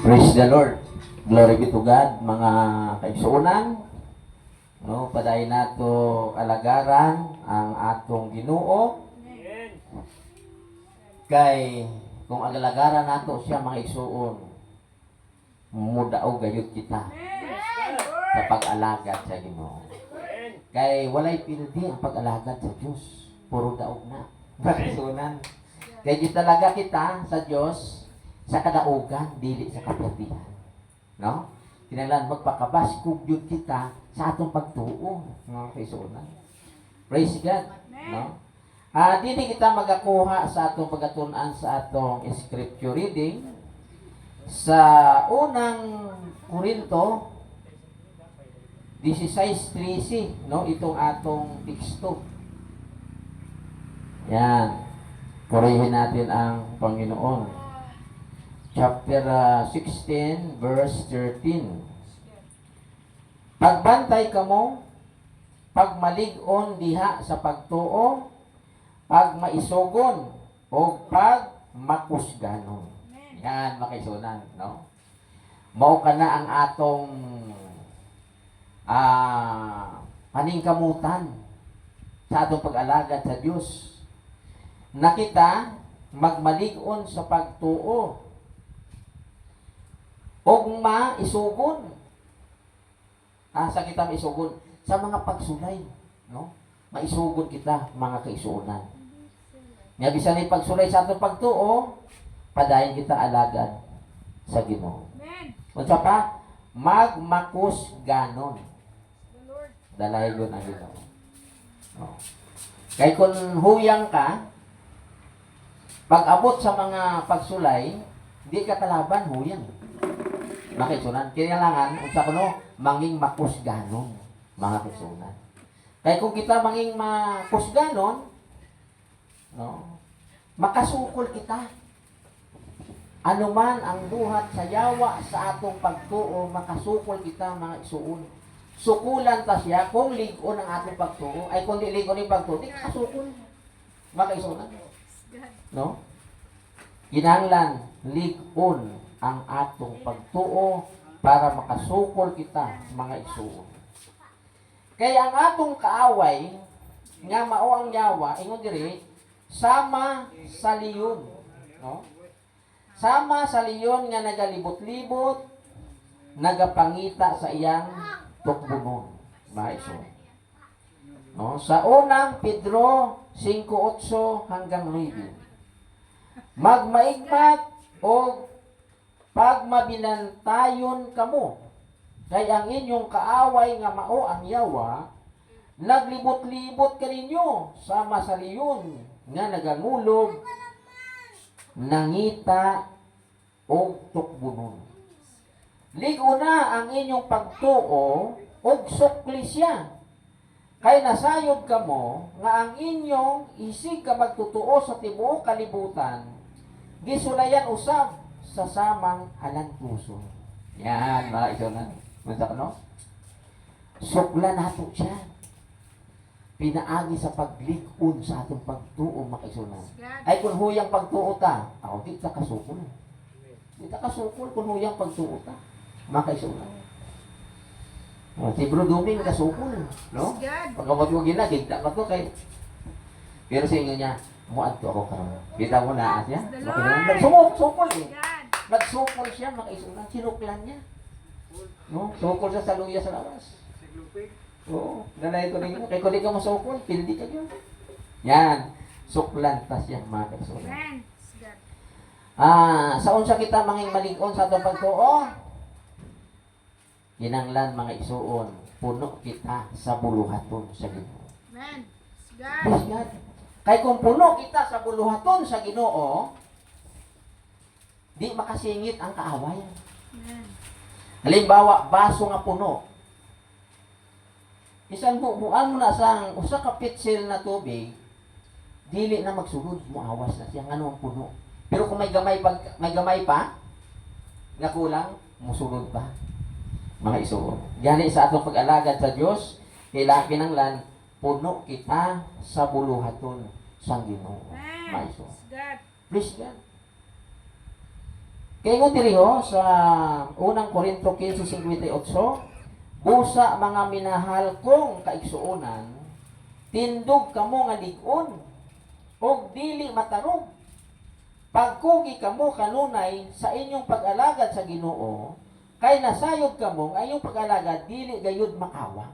Praise the Lord. Glory be to God, mga kaigsuonan. No, paday nato alagaran ang atong Ginoo. Kay kung alagaran nato siya mga igsuon, mudaog gayud kita sa pag-alagad sa Ginoo. Kay walay pildi ang pag-alagad sa Dios. Puro daog na. Kaigsuonan. Kay talaga kita sa Dios sa kadaugan, dili sa kapatihan. No? Kinahanglan magpakabaskog yun kita sa atong pagtuo, mga kaigsuonan. Praise God. No? Dili kita magakuha sa atong pagatunan sa atong scripture reading sa unang Korinto 16:13, no? Itong atong teksto. Yan. Purihin natin ang Panginoon. Chapter 16, verse 13. Pagbantay kamo, pagmalig-on diha sa pagtuo, pagmaisugon, o pagmakusganon. Yan, makaisunan, no? Mao ka na ang atong paningkamutan sa atong pag-alagad sa Diyos. Na kita magmalig-on sa pagtuo, og maisugon. Sa kita maisugon sa mga pagsulay, no? Maisugon kita, mga kaisunan. Nga bisan ni pagsulay sa atong pagtuo, padayon kita alagad sa Ginoo. Unsa pa? Magmakusganon. Dalayon ang Ginoo. No? Kay kung huyang ka, pag abot sa mga pagsulay, di ka kalaban, huyang. Makisunan. Kailangan, unsa kuno, manging makusganon, mga kisunan. Kaya kung kita manging makusganon, no, makasukol kita. Ano man ang buhat sa yawa sa atong pagtuo, makasukol kita, mga isuon. Sukulan ta siya kung ligon ang atong pagtuo, ay kung di ligon ang pagtuo, di kasukol. Mga isunan. No? Kinahanglan ligon ang atong pagtuo para makasukol kita, mga igsuon. Kaya ang atong kaaway nga mao ang yawa, ingon diri, sama sa liyon, no? Sama sa liyon nga nagalibot-libot, nagapangita sa iyang tukbunon, mga igsuon. No? Sa unang Pedro 5:8 hanggang 9. Magmaigmat o pag mabinantayon kamo, kay ang inyong kaaway nga mao ang yawa, naglibot-libot kaninyo sama sa liyon nga nagangulog, nangita o tukbunon. Ligo na ang inyong pagtuo og sukli siya. Kay nasayod kamo nga ang inyong isig ka magtutuo sa tibuok kalibutan, gisulayan usab sa samang halang puso. Yan, mga isunan. Manda ko, no? Sukla nato siya. Pinaagi sa paglikon sa atong pagtuo, mga isunan. Ay, kung huyang pagtuo ta, di ta kasukol. Di ta kasukol kung huyang pagtuo ta, mga isunan. Si Bro Duming kasukol, no? Pagkabot-wagin na, gigda ka to kay... Pero sa inyo niya, muadto ako karon. Kita mo na siya. Sukol eh. Nagsukol siya, makaisunan. Sinuklan niya. No? Sukol siya sa luya sa lawas. Oo. Nanay ko rin. Kaya kung di ka masukol, pildi ka yun. Yan. Suklan ta siya, makaisunan. Sa unsa kita manging malig-on sa atong pagtuo? Kinahanglan, mga isuon, puno kita sa buluhaton sa Ginoo. Amen. Praise God. Kay kung puno kita sa buluhaton sa Ginoo, di makasingit ang kaaway. Halimbawa, baso nga puno. Isan buuan mo na sa usa ka pitsil na tubig, dili na magsulod, muawas na siya ngano ang puno. Pero kung may gamay pa nga kulang, musulod pa. Mga isuon. Gani sa atong pag-alagad sa Dios, kailangan kinahanglan puno kita sa buluhaton sa Ginoo. Mga isuon. Praise God. Kaya mo diri sa unang Korinto 15:58, busa mga minahal kong kaigsuonan, tindog kamo nga lig-on, og dili matarog. Pagkugi kamo kanunay sa inyong pag-alagad sa Ginoo, kay nasayod kamo nga inyong pag-alagad dili gayud makawang.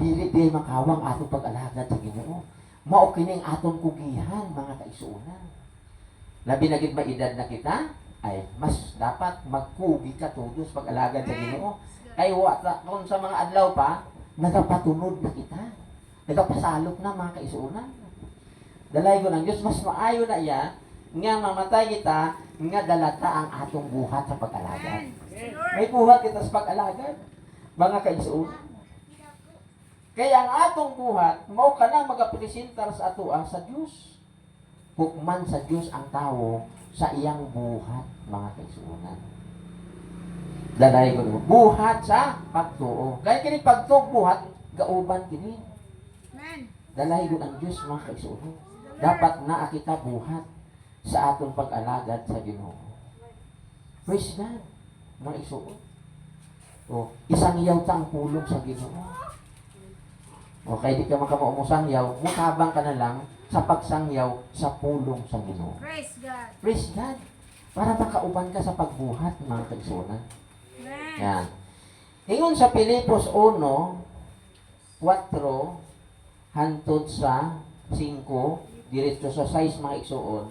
Dili makawang atong pag-alagad sa Ginoo. Mao kining atong kugihan, mga kaigsuonan. Labi na gid maedad na kita, ay mas dapat magkugi ka tudos pag-alagad sa Ginoo. Kay wala kung sa mga adlaw pa, nagapatunod na kita. Nagapasalok na, mga kaigsuonan. Dalay ko ng Diyos, mas maayo na iya nga mamatay kita, nga dalata ang atong buhat sa pag-alagad. May buhat kita sa pag-alagad, mga kaigsuonan. Kaya ang atong buhat, mao ka na magapresentar sa ato sa Diyos. Hukman sa Diyos ang tao sa iyang buhat, mga kaigsuonan. Dalay ko buhat sa pagtuo. Kaya kini pagtuo buhat, gauban kini. Dalay ko ang Diyos, mga kaigsuonan. Dapat na kita buhat sa atong pag-alagad sa Ginoo. Praise God, mga kaigsuonan. O, isang yaw ta ang pulong sa Ginoo. O, kaya di ka makamaumusangyaw, mutabang ka na lang sa pagsangyaw sa pulong sa Ginoo. Praise God. Praise God. Para makauban ka sa pagbuhat, mga kaigsuonan. Yan. Ingon sa Pilipos 1:4 hantod sa 5, diretso sa 6, mga igsuon.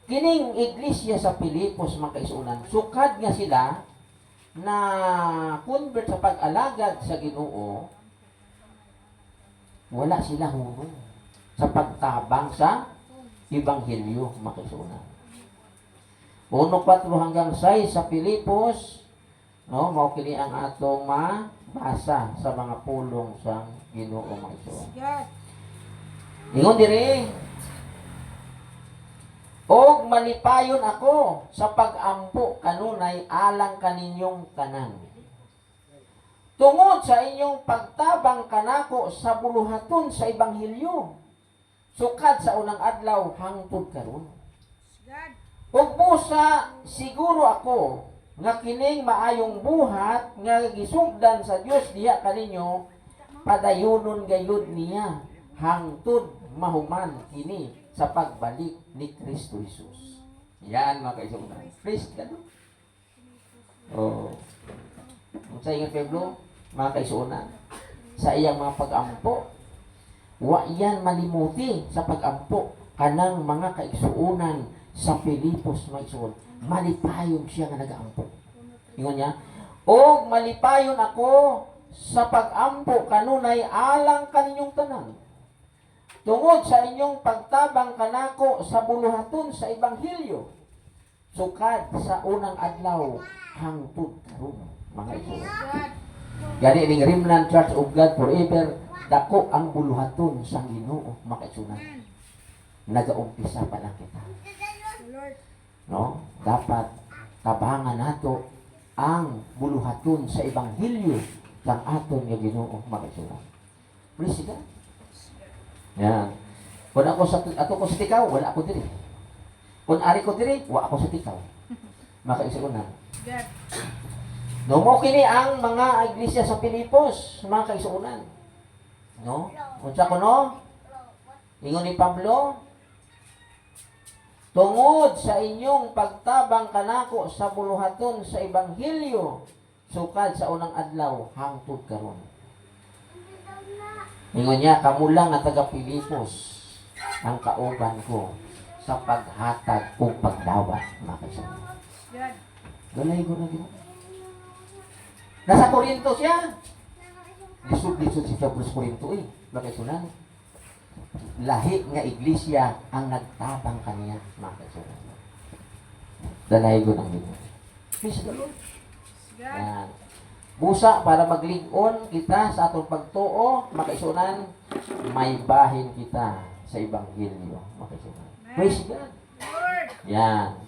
Kining iglesia sa Pilipos, mga kaigsuonan, sukad nga sila na convert sa pag-alagad sa Ginoo, wala sila hunong sa pagtabang sa Ebanghelyo, mga kaigsuonan. 1:4 hanggang 6 sa Pilipos, no, mao kini ang atong mabasa sa mga pulong sa Ginoo, mga igsoon. Ingon diri, og malipayon ako sa pag-ampo kanunay alang kaninyong tanan. Tungod sa inyong pagtabang kanako sa buluhaton sa Ebanghelyo, sukad sa unang adlaw hangtod karon. Ug busa siguro ako nga kining maayong buhat nga gisugdan sa Dios diha kaninyo, padayonon gayud niya hangtod mahuman kini sa pagbalik ni Kristo Jesus. Yan, mga kaigsuonan. Praise God. Oh. Kung sa iyong Pablo, mga kaigsuonan, sa iyang mga pag-ampo, wa yan malimuti sa pag-ampo kanang mga kaigsuonan sa Pilipos, mga igsoon. Malipayon siya nga nag-ampo. Ingon niya, og malipayon ako sa pag-ampo kanunay alang kaninyong tanan. Tungod sa inyong pagtabang kanako sa buluhaton sa Ebanghelyo, sukad sa unang adlaw hangtod karon, mga igsoon. Gani ning Remnant Church of God Forever, dako ang buluhaton sa Ginoo, mga igsoon. Nagaumpisa pa lang kita. No? Dapat tabangan nato ang buluhaton sa Ebanghelyo ng aton nga Ginoo, mga igsoon. Praise God. Yan. Kung ako ko sa tikaw, wala ako diri. Kung ari ko diri, wala ako sa tikaw. Mga kaigsuonan. No mo kini ang mga iglesia sa Pilipos, mga kaigsuonan. No? Unsa kuno? Ingon ni Pablo, tungod sa inyong pagtabang kanako sa buluhaton sa Ebanghelyo, sukad sa unang adlaw hangtod karon. Ingon niya, kamo lang ang taga-Pilipos ang kauban ko sa paghatag o pagdawat, mga kaigsuonan. Galay ko na gino. Nasa Korinto siya. Lisod-lisod si Pablo sa Korinto mga kaigsuonan. Lahi nga iglesia ang nagtabang kaniya, mga kaigsuonan. Galay ko na gino. Please the Lord. Yan. Busa para maglig-on kita sa atong pagtuo, mga kaigsuonan, may bahin kita sa Ebanghelyo, mga kaigsuonan. Praise God. Yan.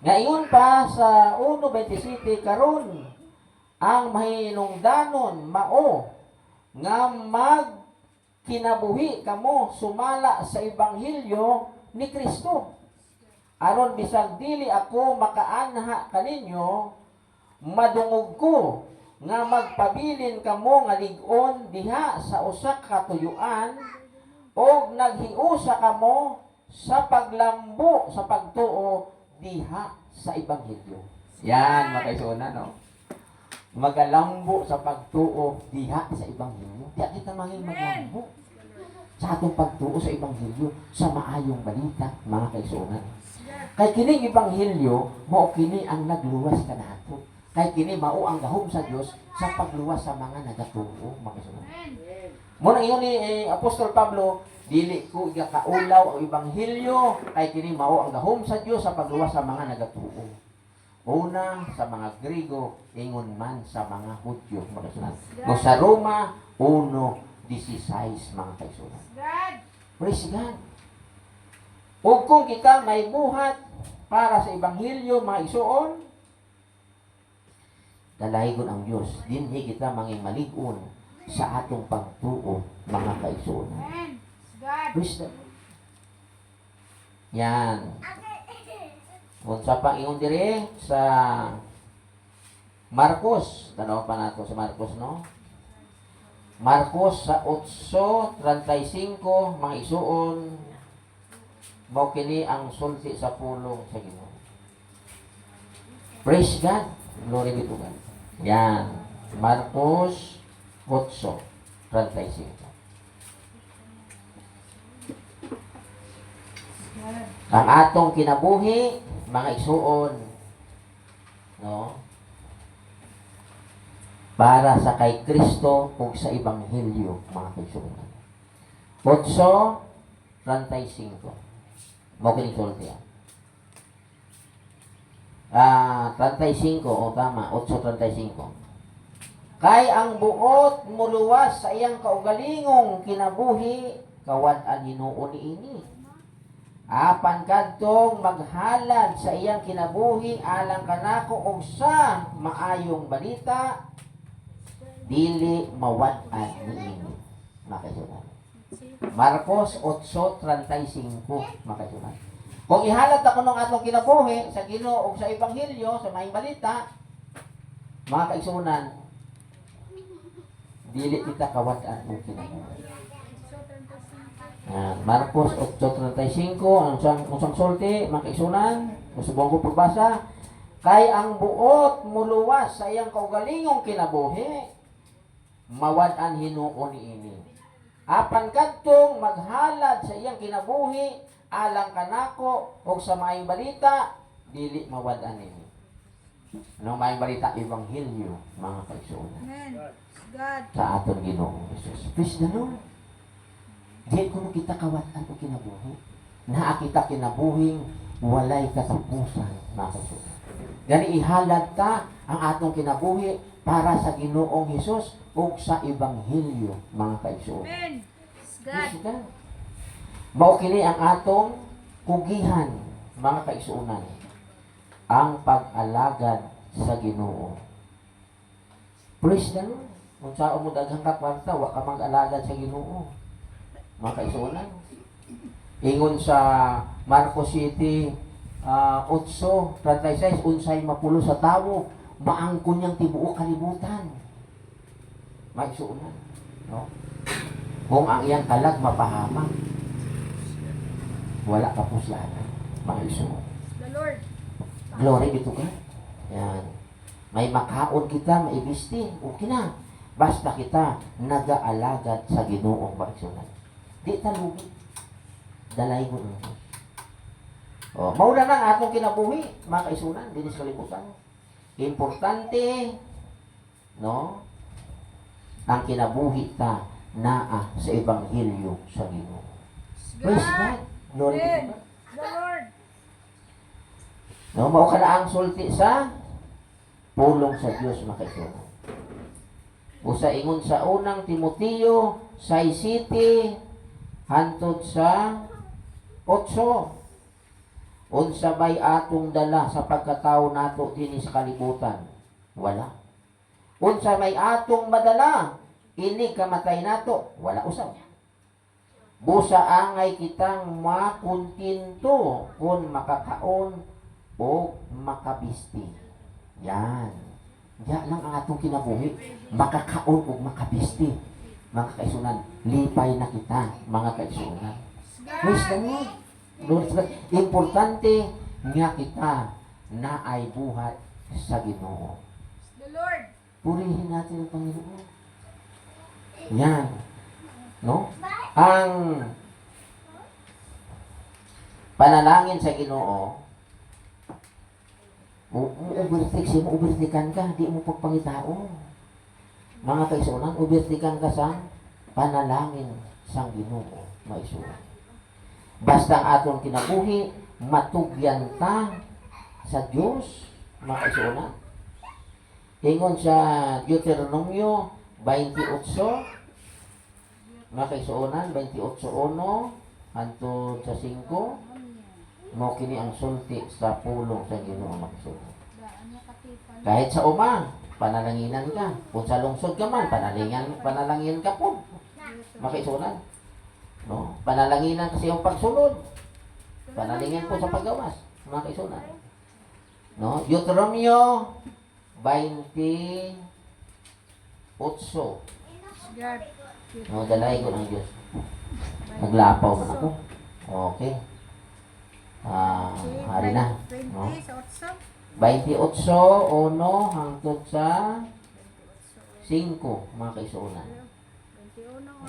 Ngayon pa sa 1:27 karon, ang mahinungdanon mao nga magkinabuhi kamo sumala sa Ebanghelyo ni Kristo. aron bisag dili ako makaanha kaninyo, madungog ko nga magpabilin kamo nga lig-on diha sa usa ka tuyuan o naghiusa kamo sa paglambo sa pagtuo diha sa ebanghelyo. Yan, makaisuna, no? Magalambo sa pagtuo diha sa ebanghelyo. Diya kita manging maglambo sa atong pagtuo sa ebanghelyo, sa maayong balita, mga kaisunan. Kay kining ebanghelyo, mao kini ang nagluwas kanato. Kay kini mao ang gahom sa Dios sa pagluwas sa mga nagatuo, mga kaisunan. Muna ingon ni Apostol Pablo, dili ko igakaulaw ang ebanghelyo, kay kini mao ang gahom sa Dios sa pagluwas sa mga nagatuo. Una sa mga Grigo, ingon man sa mga Hudyo, mga kaisunan. No sa Roma, 1:16, mga kaisunan. Praise God. O kung kita may buhat para sa ebanghelyo, mga isuon, dalahigon ang Diyos. Dinhi kita manging malig-on sa atong pagtuo, mga kaisuon. Praise God. Yan. Kung sa pang-ingon dire sa Marcos, tanaw pa nato sa Marcos, no? Marcos sa 8:35, mga isuon, mao kini ang sulti sa pulong sa Ginoo. Praise God. Glory be to God. Yan. Marcos 8:35. Ang atong kinabuhi, mga isuon, no? Para sa kay Kristo ug sa ebanghelyo, mga kaisunan. 8:35. Mo kini sulti. 35, o tama, 8:35. Kay ang buot muluwas sa iyang kaugalingong kinabuhi, kawad-an Ginoo niini. Apan kadtong maghalad sa iyang kinabuhi alang kanako og sa maayong balita, dili mawad-an niini. Makasunan. Marcos 8:35, makasunan. Kung ihalad ako ng atong kinabuhi sa Ginoo o sa ebanghelyo, sa maayong balita, mga kaisunan, dili kita kawad-an og kinabuhi. Marcos 8:35, ang usang sulti, mga kaisunan, musubong ko pagbasa, kay ang buot muluwas sa iyang kaugalingong kinabuhi, mawad-an Ginoo niini. Apan kadtong maghalad sa iyang kinabuhi alang kanako o sa maayong balita, dili mawad-an niini. Anong maayong balita? Ebanghelyo, mga kaisunan. Sa aton Ginoo Jesus. Praise the Lord. Di kuno kita kawat-an o kinabuhi. Naa kita kinabuhing walay katapusan, mga kaisunan. Gani ihalad ta ang atong kinabuhi para sa Ginoong Hesus o sa ebanghelyo, mga kaisunan. Amen. God. Mao kini ang atong kugihan, mga kaisunan. Ang pag-alagad sa Ginoo. Praise the Lord. Kung saan mo daghang kakwarta, wa ka mag-alagad sa Ginoo. Mga kaisunan. Ingon sa Marcos 7:8-36, unsay mapulo sa tawo, maangkon niyang tibuok kalibutan. Mga kaisunan. No? Kung ang iyang kalag mapahamak, wala ka puslanan. Mga kaisunan. The Lord. Glory be to God. Yan. May makaon kita, may ibisti. Okay na. Basta kita nag-aalagad sa Ginoong kaisunan. Di talugi. Dalay mo nun. Mauna na atong kinabuhi, mga kaisunan, dinis kalibutan. Importante, no? Ang kinabuhi ta naa sa ebanghelyo sa Ginoo. Praise God. Glory to God. The Lord. No, mao kana ang sulti sa pulong sa Dios, mga kaisunan. Usa ingon sa unang Timoteo 6:7 hantod sa 8. Unsa bay atong dala sa pagkatao nato dinhi sa kalibutan? Wala. Unsa may atong madala ini kamatay nato? Wala usab. Busa angay kitang makuntinto kung makakaon o makabisti. Yan. Yan lang ang atong kinabuhi. Makakaon o makabisti. Mga kaisunan, lipay na kita, mga kaisunan. Praise the Lord. Lord, importante nga kita na ay buhat sa Ginoo. The Lord. Purihin natin ang Panginoon. Yan. No? Ang panalangin sa Ginoo, ubertikan ka, di mo pagpangitao. Mga kaisunan, ubertikan ka sa panalangin sa Ginoo, maisunan. Basta ang atong kinabuhi, matugyan ta sa Diyos, mga kaisunan. Ingon sa Deuteronomio 28, mga kaisunan, 28:1 hangtod sa 5, mo kini ang sulti sa pulong sa Ginoo, mga kaisunan. Kahit sa uma, panalanginan ka. Kung sa lungsod ka man, panalangin ka po. Mga kaisunan. No? Panalanginan kasi yung pagsunod. Panalangin po sa paggawas, mga kaisunan. No? Deuteronomio 28. No, dalay ko ng Diyos. Naglapaw man ako. Okay. Hari na. No? 28:1 hangtod sa 5, mga kaisunan.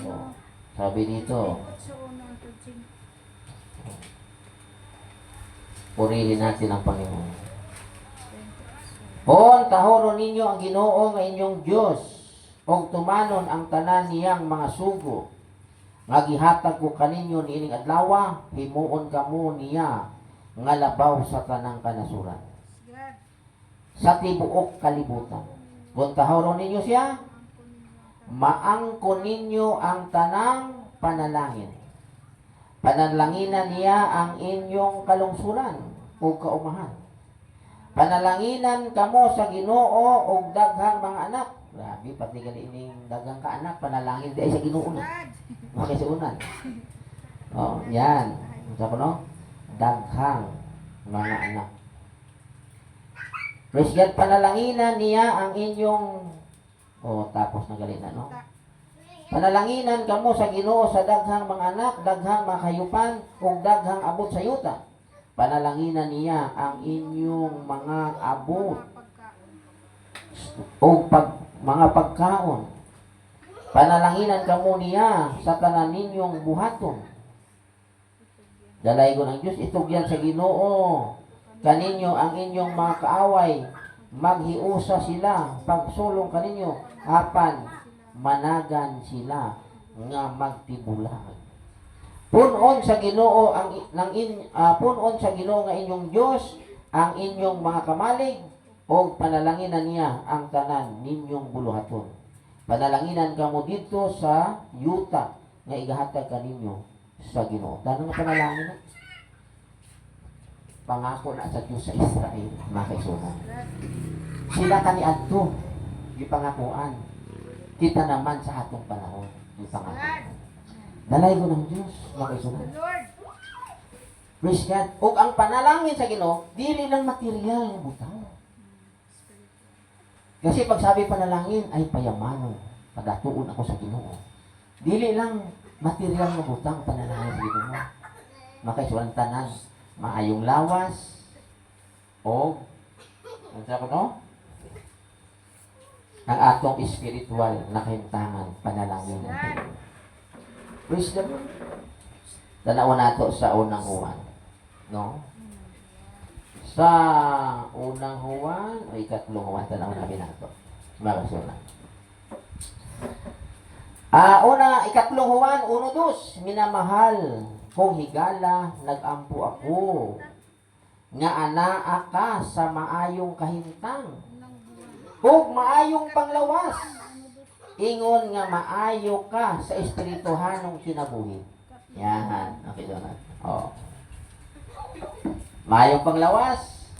No. Sabi dito, purihin natin ang Panginoon. On tahoro ninyo ang Ginoo nga inyong Dios, og tumanon ang tanan niyang mga sugo. Nga gihatag ko kaninyo niining adlaw, himuon kamo niya nga labaw sa tanang kanasuran. Sa tibuok kalibutan. Kung tahoro ninyo siya, maangkon ninyo ang tanang panalangin. Panalanginan niya ang inyong kalungsuran o kaumahan. Panalanginan kamo sa Ginoo og daghang mga anak. Grabe, pati gali ining daghang ka anak, panalangin di ay sa Ginoo na. Makisunan. Oh, yan. Sa no? Daghang mga anak. Praise God, panalanginan niya ang inyong tapos na gali na, no? Panalanginan kamo sa Ginoo sa daghang mga anak, daghang mga kayupan, ug daghang abot sa yuta. Panalanginan niya ang inyong mga abot o mga pagkaon. Panalanginan kamo niya sa tanan ninyong buhaton. Dalay ko ng Diyos, itugyan sa Ginoo kaninyo ang inyong mga kaaway, maghiusa sila, pagsulong kaninyo, apan managan sila nga magtibulag. Punon sa Ginoo punon sa Ginoo nga inyong Dios ang inyong mga kamalig o panalanginan niya ang tanan ninyong buluhaton. Panalanginan kamo dito sa yuta nga igahatag kaninyo sa Ginoo. Tanong nga panalangin na? Pangako na sa Diyos sa Israel, mga kaisunan. Sila kaniadto, gipangakuan. Kita naman sa atong panahon, gipangakuan. Dalay ko ng Diyos, mga kaisunan. Praise God. O ang panalangin sa Ginoo, dili lang material ng butang. Kasi pag sabi panalangin, ay payamanon. Pagatuon ako sa Ginoo. Dili lang material ng butang panalangin sa Ginoo. Mga kaisunan, tanan. Maayong lawas o ano ko no? Ang atong spiritual na kahimtangan panalangin natin. Praise the Lord. Tanaw nato sa unang Juan, no? Sa unang Juan o ikatlong Juan, tanaw natin nato. Magasunan. Ikatlong Juan 1:2, minamahal kung higala, nagampo ako, nga anaa ka sa maayong kahintang, ug maayong panglawas, ingon nga maayo ka sa espirituhanong kinabuhi. Yan, okay doon. Maayong panglawas,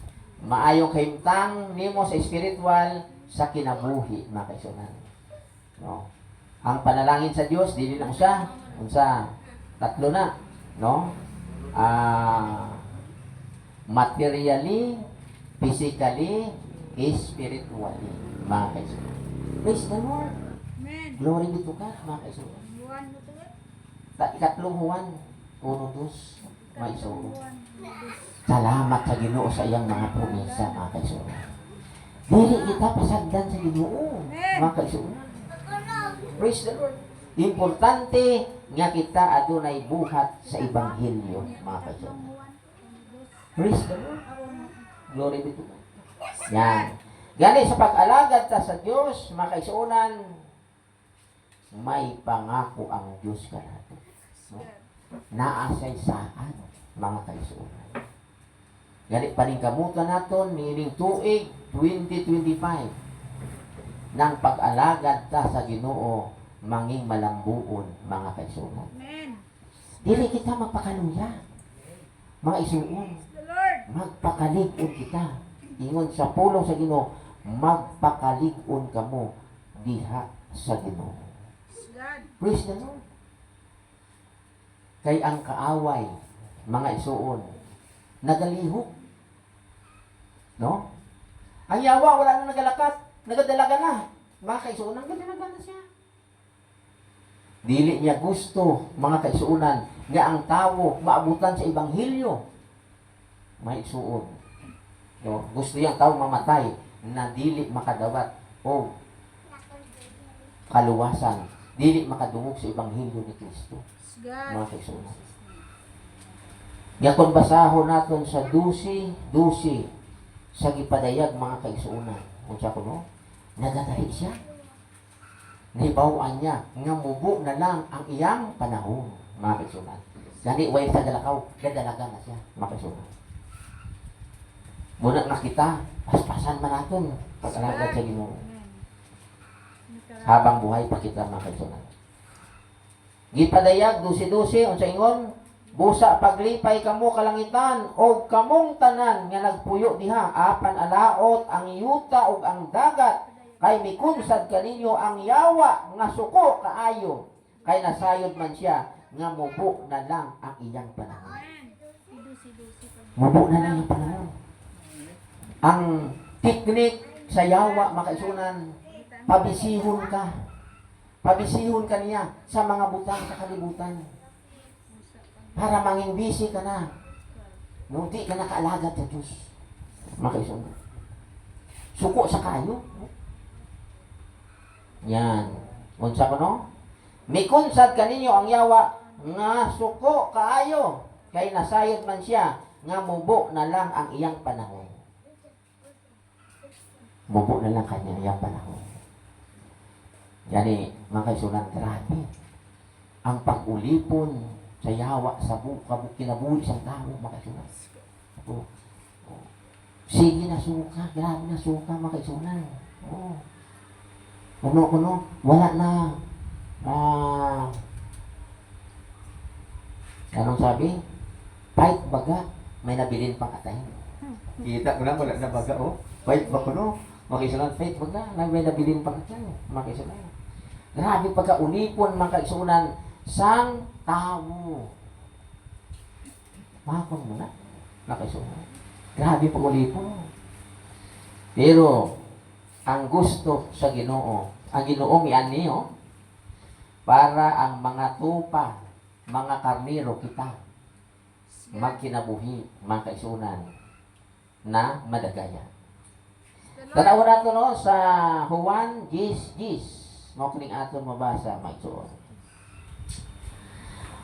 maayong kahintang nimo sa espiritual sa kinabuhi, mga kaisunan. No. Ang panalangin sa Dios dili lang siya unsa Tatlo na, no? Materially, physically, spiritually, mga kaisunan. Praise the Lord. Amen. Glory be to God, mga kaisunan. Buwan mo to eh. Ikatlong Juan, 1:2, may isugo. Buwan. Salamat sa Ginoo sa iyang mga promesa, mga kaisunan. Dili kita pasagdan sa Ginoo, mga kaisunan. Praise the Lord. Importante nga kita adunay buhat sa Ebanghelyo, mga kaisunan. Praise the Lord. Glory be to God. Yan. Gani sa pag-alagad ta sa Diyos, mga kaisunan, may pangako ang Diyos kanato. No? Naasay saan, mga kaisunan. Gani paningkamutan naton nining tuig 2025 ng pag-alagad ta sa Ginoo manging malambuon, mga kaisunan. Amen. Dili kita magpakaluya, mga isuon. The Lord. Magpakalig-on kita. Ingon sa pulong sa Ginoo, magpakalig-on kamo diha sa Ginoo. God. Praise the Lord. Kay ang kaaway, mga isuon, nagalihok. No? Ang yawa, wala na nagalakat. Nagadalaga na. Mga kaisuunan, nagadalaga na siya. Dili niya gusto, mga kaisuunan, nga ang tao maabutan sa Ebanghelyo. May isuon. No? Gusto niyang tao mamatay na dili makadawat o kaluwasan. Dili makadungog sa Ebanghelyo ni Kristo. God. Mga kaisuunan. Nga kung basahon natin sa 12 sa gipadayag, mga kaisuunan. Kung siya kuno, nagatari siya. Nahibawaan niya nga mubo na lang ang iyang panahon, mga kaisuunan. Gani, way sa dalakaw, dadalaga na siya, mga kaisuunan. Muna nga kita, paspasan man natin pag-alagad sa Ginoo. Habang buhay pa kita, mga kaisuunan. Gipadayag 12, unsa ingon? Busa paglipay kamo kalangitan o kamong tanan nga nagpuyo diha apan alaot ang yuta ug ang dagat kay mikunsad kaninyo ang yawa nga suko kaayo kay nasayod man siya nga mubo na lang ang iyang panahon. Mubo na lang ang panahon. Ang teknik sa yawa, makaisunan, pabisihon ka. Pabisihon ka niya sa mga butang sa kalibutan. Para manging busy ka na. Nung di ka nakaalagad sa Diyos. Makaisunan. Suko sa kayo. Yan. Unsa ko no? Mikunsad kaninyo ang yawa nga suko kaayo. Kay nasayod man siya nga mubo na lang ang iyang panahon. Mubo na lang kanya iyang panahon. Yani, mga kaisunan, grabe. Ang pag-ulipon sa yawa, sa kinabuhi sa tao, mga kaisunan. Sige na suka, grabe na suka, mga kaisunan. Kuno, wala na. Anong sabi? Fight baga, may nabilin pang atayin. Kita ko lang, wala na baga, Fight ba kuno? Mga kaisunan, fight baga, may nabilin pang atayin. Mga kaisunan. Grabe pagkaulipon, mga kaisunan, sang tao. Makon mo na, mga kaisunan. Grabe pag-ulipon. Pero, ang gusto sa Ginoo, ang Ginoo mian niyo, para ang mga tupa, mga karnero kita, magkinabuhi, mga kaisunan, na madagaya. Tanaw nato no sa Juan 10:10. Mokling aton mabasa, maigsoon.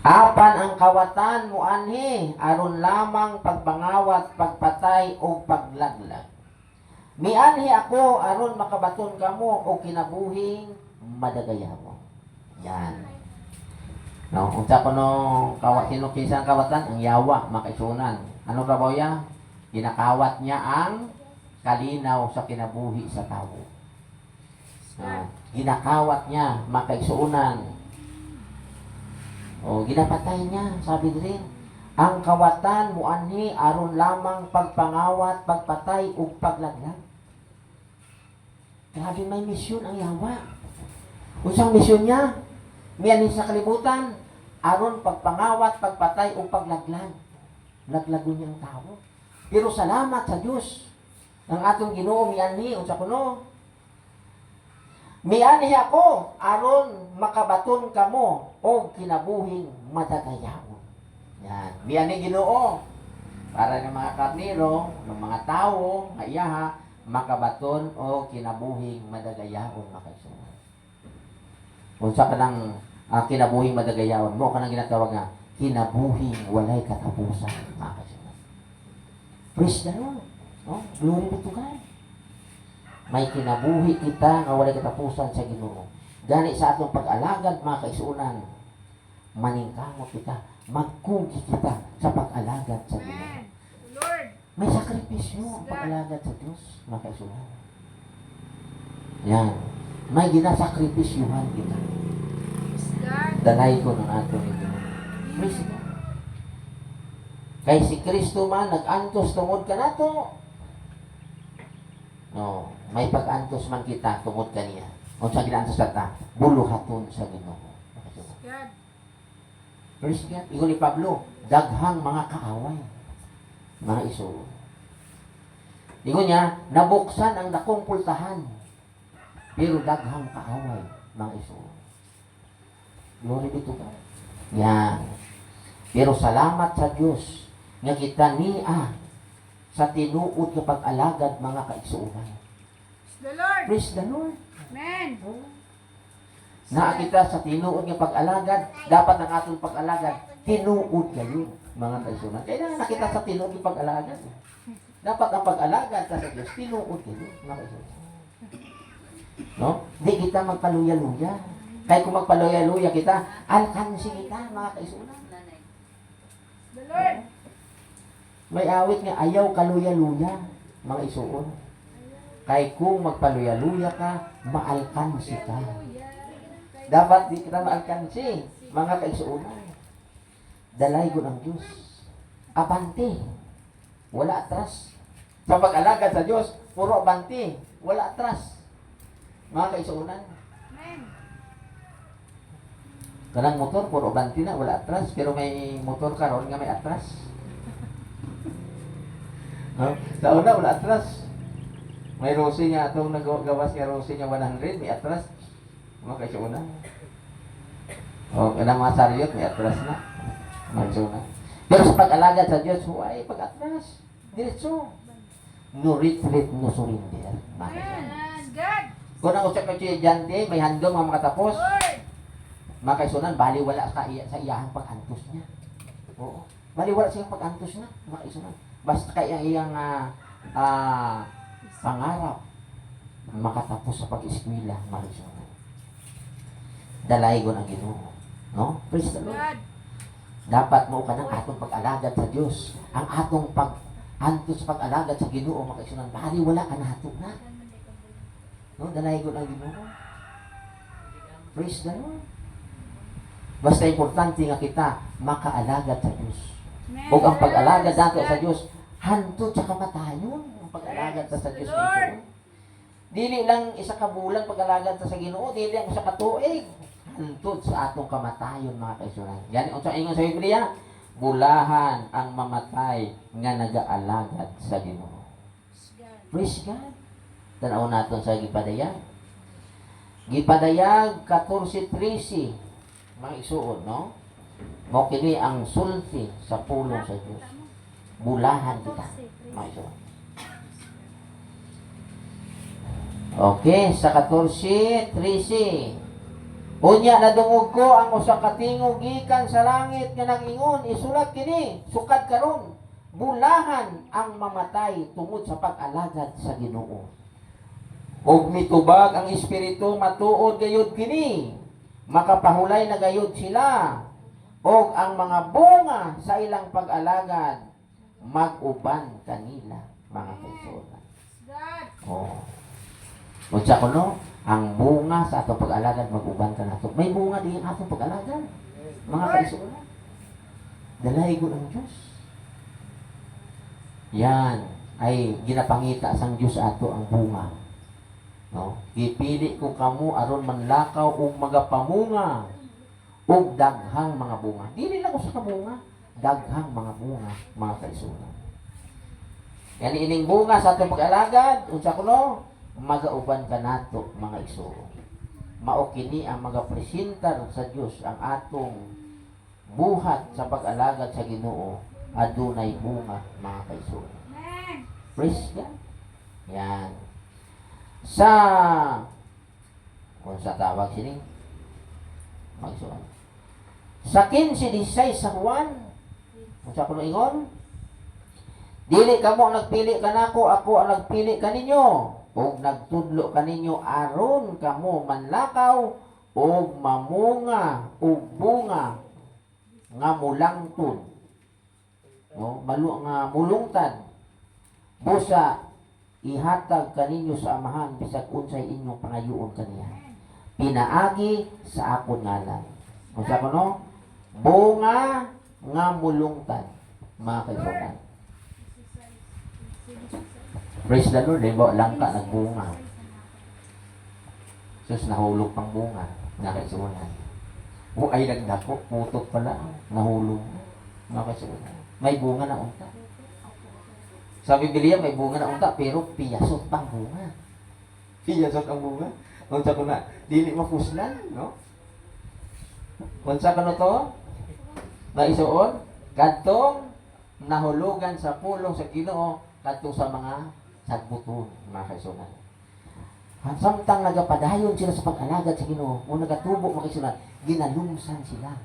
Apan ang kawatan mo anhi aron lamang pagbangawat, pagpatay o paglaglag. Mianhi ako aron makabaton kamo o kinabuhing madagayamo. Yan. No, unsa ko no kawat sino kinsa ang kawatan? Ang yawa, makaisunan. Ano trabaho ya? Ginakawat niya ang kalinaw sa kinabuhi sa tao. Ginakawat niya, makaisunan. O ginapatay niya, sabi din. Ang kawatan mo anhi aron lamang pagpangawat, pagpatay ug paglaglag. Grabe may misyon ang yawa. Unsang misyon niya? Miyanin sa kalibutan aron pagpangawat, pagpatay o paglaglag. Laglagon niya ang tao. Pero salamat sa Dios. Ang atong Ginoo miani unsa kuno? Miani ako aron makabaton kamo o kinabuhing madagayawon. Yan. Miani Ginoo para ng mga karnero, ng mga tao, nga iyaha, makabaton o kinabuhing madagayawon makaisunan. Unsa ka ng kinabuhing madagayawon mo kanang ginatawag nga kinabuhing walay katapusan makaisunan. Praise the Lord. No? Glory be to God. May kinabuhi kita nga walay katapusan sa Ginoo. Gani sa atong pag-alagad mga kaisunan, maningkamot kita, magkugi kita sa pag-alagad sa Ginoo. Amen. Lord. May sakripisyo ang pag-alagad sa Diyos, mga kaisunan. Yan. May ginasakripisyuhan kita. Praise God. Dalay ko ng ato ni Ginoo. Praise God. Kay si Kristo man, nag-antos tungod ka nato. No, may pag-antos man kita tungod kaniya. O sa ginantos kata, buluhaton sa Ginoo. God. Praise God. Ingon ni Pablo, daghang mga kaaway. Mga iso. Ingon niya, nabuksan ang dakong pultahan. Pero daghang kaaway. Mga iso. Glory be to God. Yan. Pero salamat sa Diyos nga kita niya sa tinuod nga pag-alagad mga kaigsuunan. Praise the Lord. Praise the Lord. Amen. Na kita sa tinuod nga pag-alagad, dapat ang atong pag-alagad tinuod kayo mga kaigsuunan. Kailangan na kita sa tinuod nga pag-alagad. Dapat ang pag-alagad sa Diyos tinuod kayo mga kaigsuunan. No? Di kita magpaluya-luya. Kaya kung magpaluya-luya kita, alkansi kita mga kaigsuunan. The Lord. May awit nga ayaw kaluya-luya, mga isuon. Kay kung magpaluya-luya ka, maalkansi ka. Dapat di kita maalkansi, mga kaisuunan. Dalay ko ng Diyos. Abante. Wala atras. Sa pag-alagad sa Diyos, puro abante. Wala atras. Mga kaisuunan. Amen. Kanang motor, puro abante na, wala atras. Pero may motor karon nga may atras. No? Sa una, wala atras. May Rossi niya, itong nagawas niya Rossi niya 100, may atras. Mga kaisuunan. O, kanang mga saryot, may atras na. Magsuna. Pero sa pag-alagad sa Diyos, huwag pag-atras. Diretso. No retreat, no surrender. Mga kaisuunan. Amen. God. Kung ang usap ka siya dyan, may handong mga makatapos. Lord. Mga kaisunan, baliwala sa iyahang pag-antos niya. Oo. Baliwala siyang pag-antos na, mga kaisunan. Basta kaya iyang pangarap makatapos sa pag-eskwela, mga kaisunan. Dalay ko ng Ginoo. No? Praise the Lord. God. Dapat mo ka ng atong pag-alagad sa Diyos. Ang atong pag-antos sa pag-alagad sa Ginoo, mga kaisunan. Baliwala ka nato na. No? Dalay ko ng Ginoo. Praise the Lord. Basta importante nga kita makaalagad sa Diyos. Amen. O ang pag-alagad nato sa Diyos, hantod sa kamatayon. Ang pag-alagad ta sa Diyos. Lord. Dili lang isa ka bulan pag-alagad ta sa Ginoo, dili lang isa ka tuig. Hantod sa atong kamatayon, mga kaisunan. Gani unsa ingon sa Biblia? Bulahan ang mamatay nga nagaalagad sa Ginoo. Praise God. Tanaw naton sa gipadayag. Gipadayag 14:13. Mga isuon, no? Mo kini ang sulti sa pulong sa Dios. Bulahan kita. Mga isuon. Okay, sa 14:13. Unya nadungog ko ang usa ka tingog gikan sa langit nga nag-ingon, isulat kini, sukad karon. Bulahan ang mamatay tungod sa pag-alagad sa Ginoo. Og mitubag ang espiritu matuod gayud kini. Makapahulay na gayud sila. Og ang mga bunga sa ilang pag-alagad mag-uban kanila, mga kaisunan. God. Oh. Unsa kuno? Ang bunga sa atong pag-alagad mag-uban ka nato. May bunga din atong pag-alagad. Mga kaisunan. Dalay ko ng Diyos. Yan ay ginapangita sang Diyos ato ang bunga. No? Gipili ko kamo aron manlakaw og magapamunga ug daghang mga bunga. Dili lang usa ka bunga, daghang mga bunga, mga kaigsunan. Yan ining bunga sa atong pag-alagad, unsa kuno? Magauban ka nato, mga igsoon. Mao kini ang magapresentar sa Dios ang atong buhat sa pag-alagad sa Ginoo, adunay bunga, mga kaigsoon. Amen. Praise God. Yan. Sa kung sa tawag sini magsuon. Sa 15:16 sa Juan, kung sa kuno ingon, dili kamo nagpili kanako, ako ang nagpili kaninyo, ug nagtudlo kaninyo aron kamo manlakaw ug mamunga ug bunga nga mulangton. No, malu nga mulungtad. Busa ihatag kaninyo sa amahan bisag unsay inyong pangayoon kaniya. Pinaagi sa akon ngalan. Unsa kuno? Bunga nga mulungtad, mga kaibigan. Praise the Lord, diba? Langka nagbunga. Sus, nahulog pang bunga. Nakasunan. O ay nagdako, putot pala. Nahulog. Nakasunan. May bunga na unta. Sa Biblia, may bunga na unta, pero piyasot pang bunga. Piyasot ang bunga. Unsa ko na, dili mapuslan, no? Unsa ka no to? Naisuon, kadtong nahulugan sa pulong sa Ginoo, kadtong sa mga sagbuton, mga kaisunan. Samtang nagapadayon sila sa pag-alagad sa Ginoo, o nagatubo, mga kaisunan, ginalumsan sila.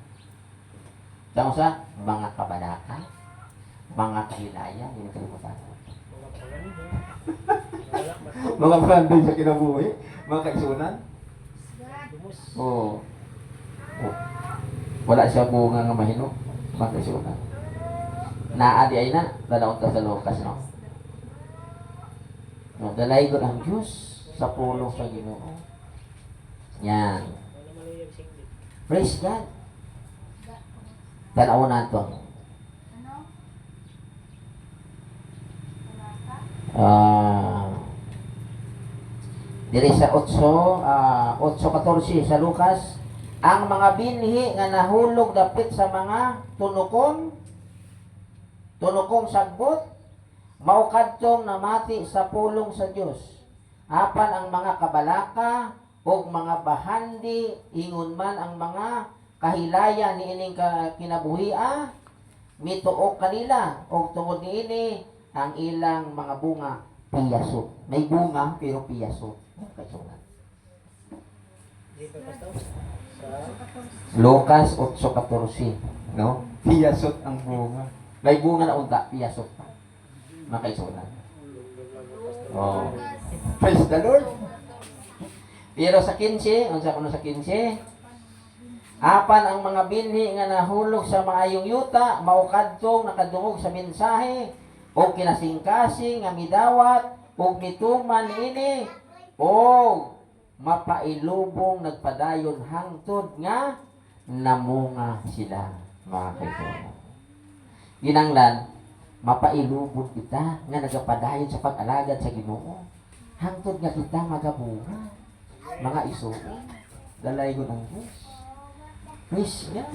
Tama sa mga kabalaka, mga kahilaya, hindi kalimutan. Mga pandai sa kinabuhi, mga kaisunan. Oh. Wala siya bunga nga mahino, mga kaisunan. Naadi ay na, dalaon ta sa Lucas, no? No, dalay ko ang Diyos sa pulong sa Ginoo. Yan. Praise God. Tanaw na ito. Diri sa 8:14 sa Lucas, ang mga binhi nga nahulog dapit sa mga tunokong sagbot, mao kadtong namati sa pulong sa Dios. Apan ang mga kabalaka o mga bahandi, ingon man ang mga kahilaya niining kinabuhia, mituok kanila o tungod niini ang ilang mga bunga piyasot. May bunga pero piyasot. Lucas 8:14, no? Piyasot ang bunga. May bunga na unta, piyasot pa. Makaisunan. Oh. Praise the Lord. Pero sa 15, unsa kuno sa 15? Apan ang mga binhi nga nahulog sa maayong yuta, mao kadtong nakadungog sa mensahe o kinasingkasing nga midawat o mituman ini o mapailubong nagpadayon hangtod nga namunga sila, mga kaibigan. Ginanglan, mapailubong kita nga nagapadayon sa pag-alagad sa Ginoo hangtod nga kita magabunga, mga isuon. Dalay ko ng Diyos. Praise God.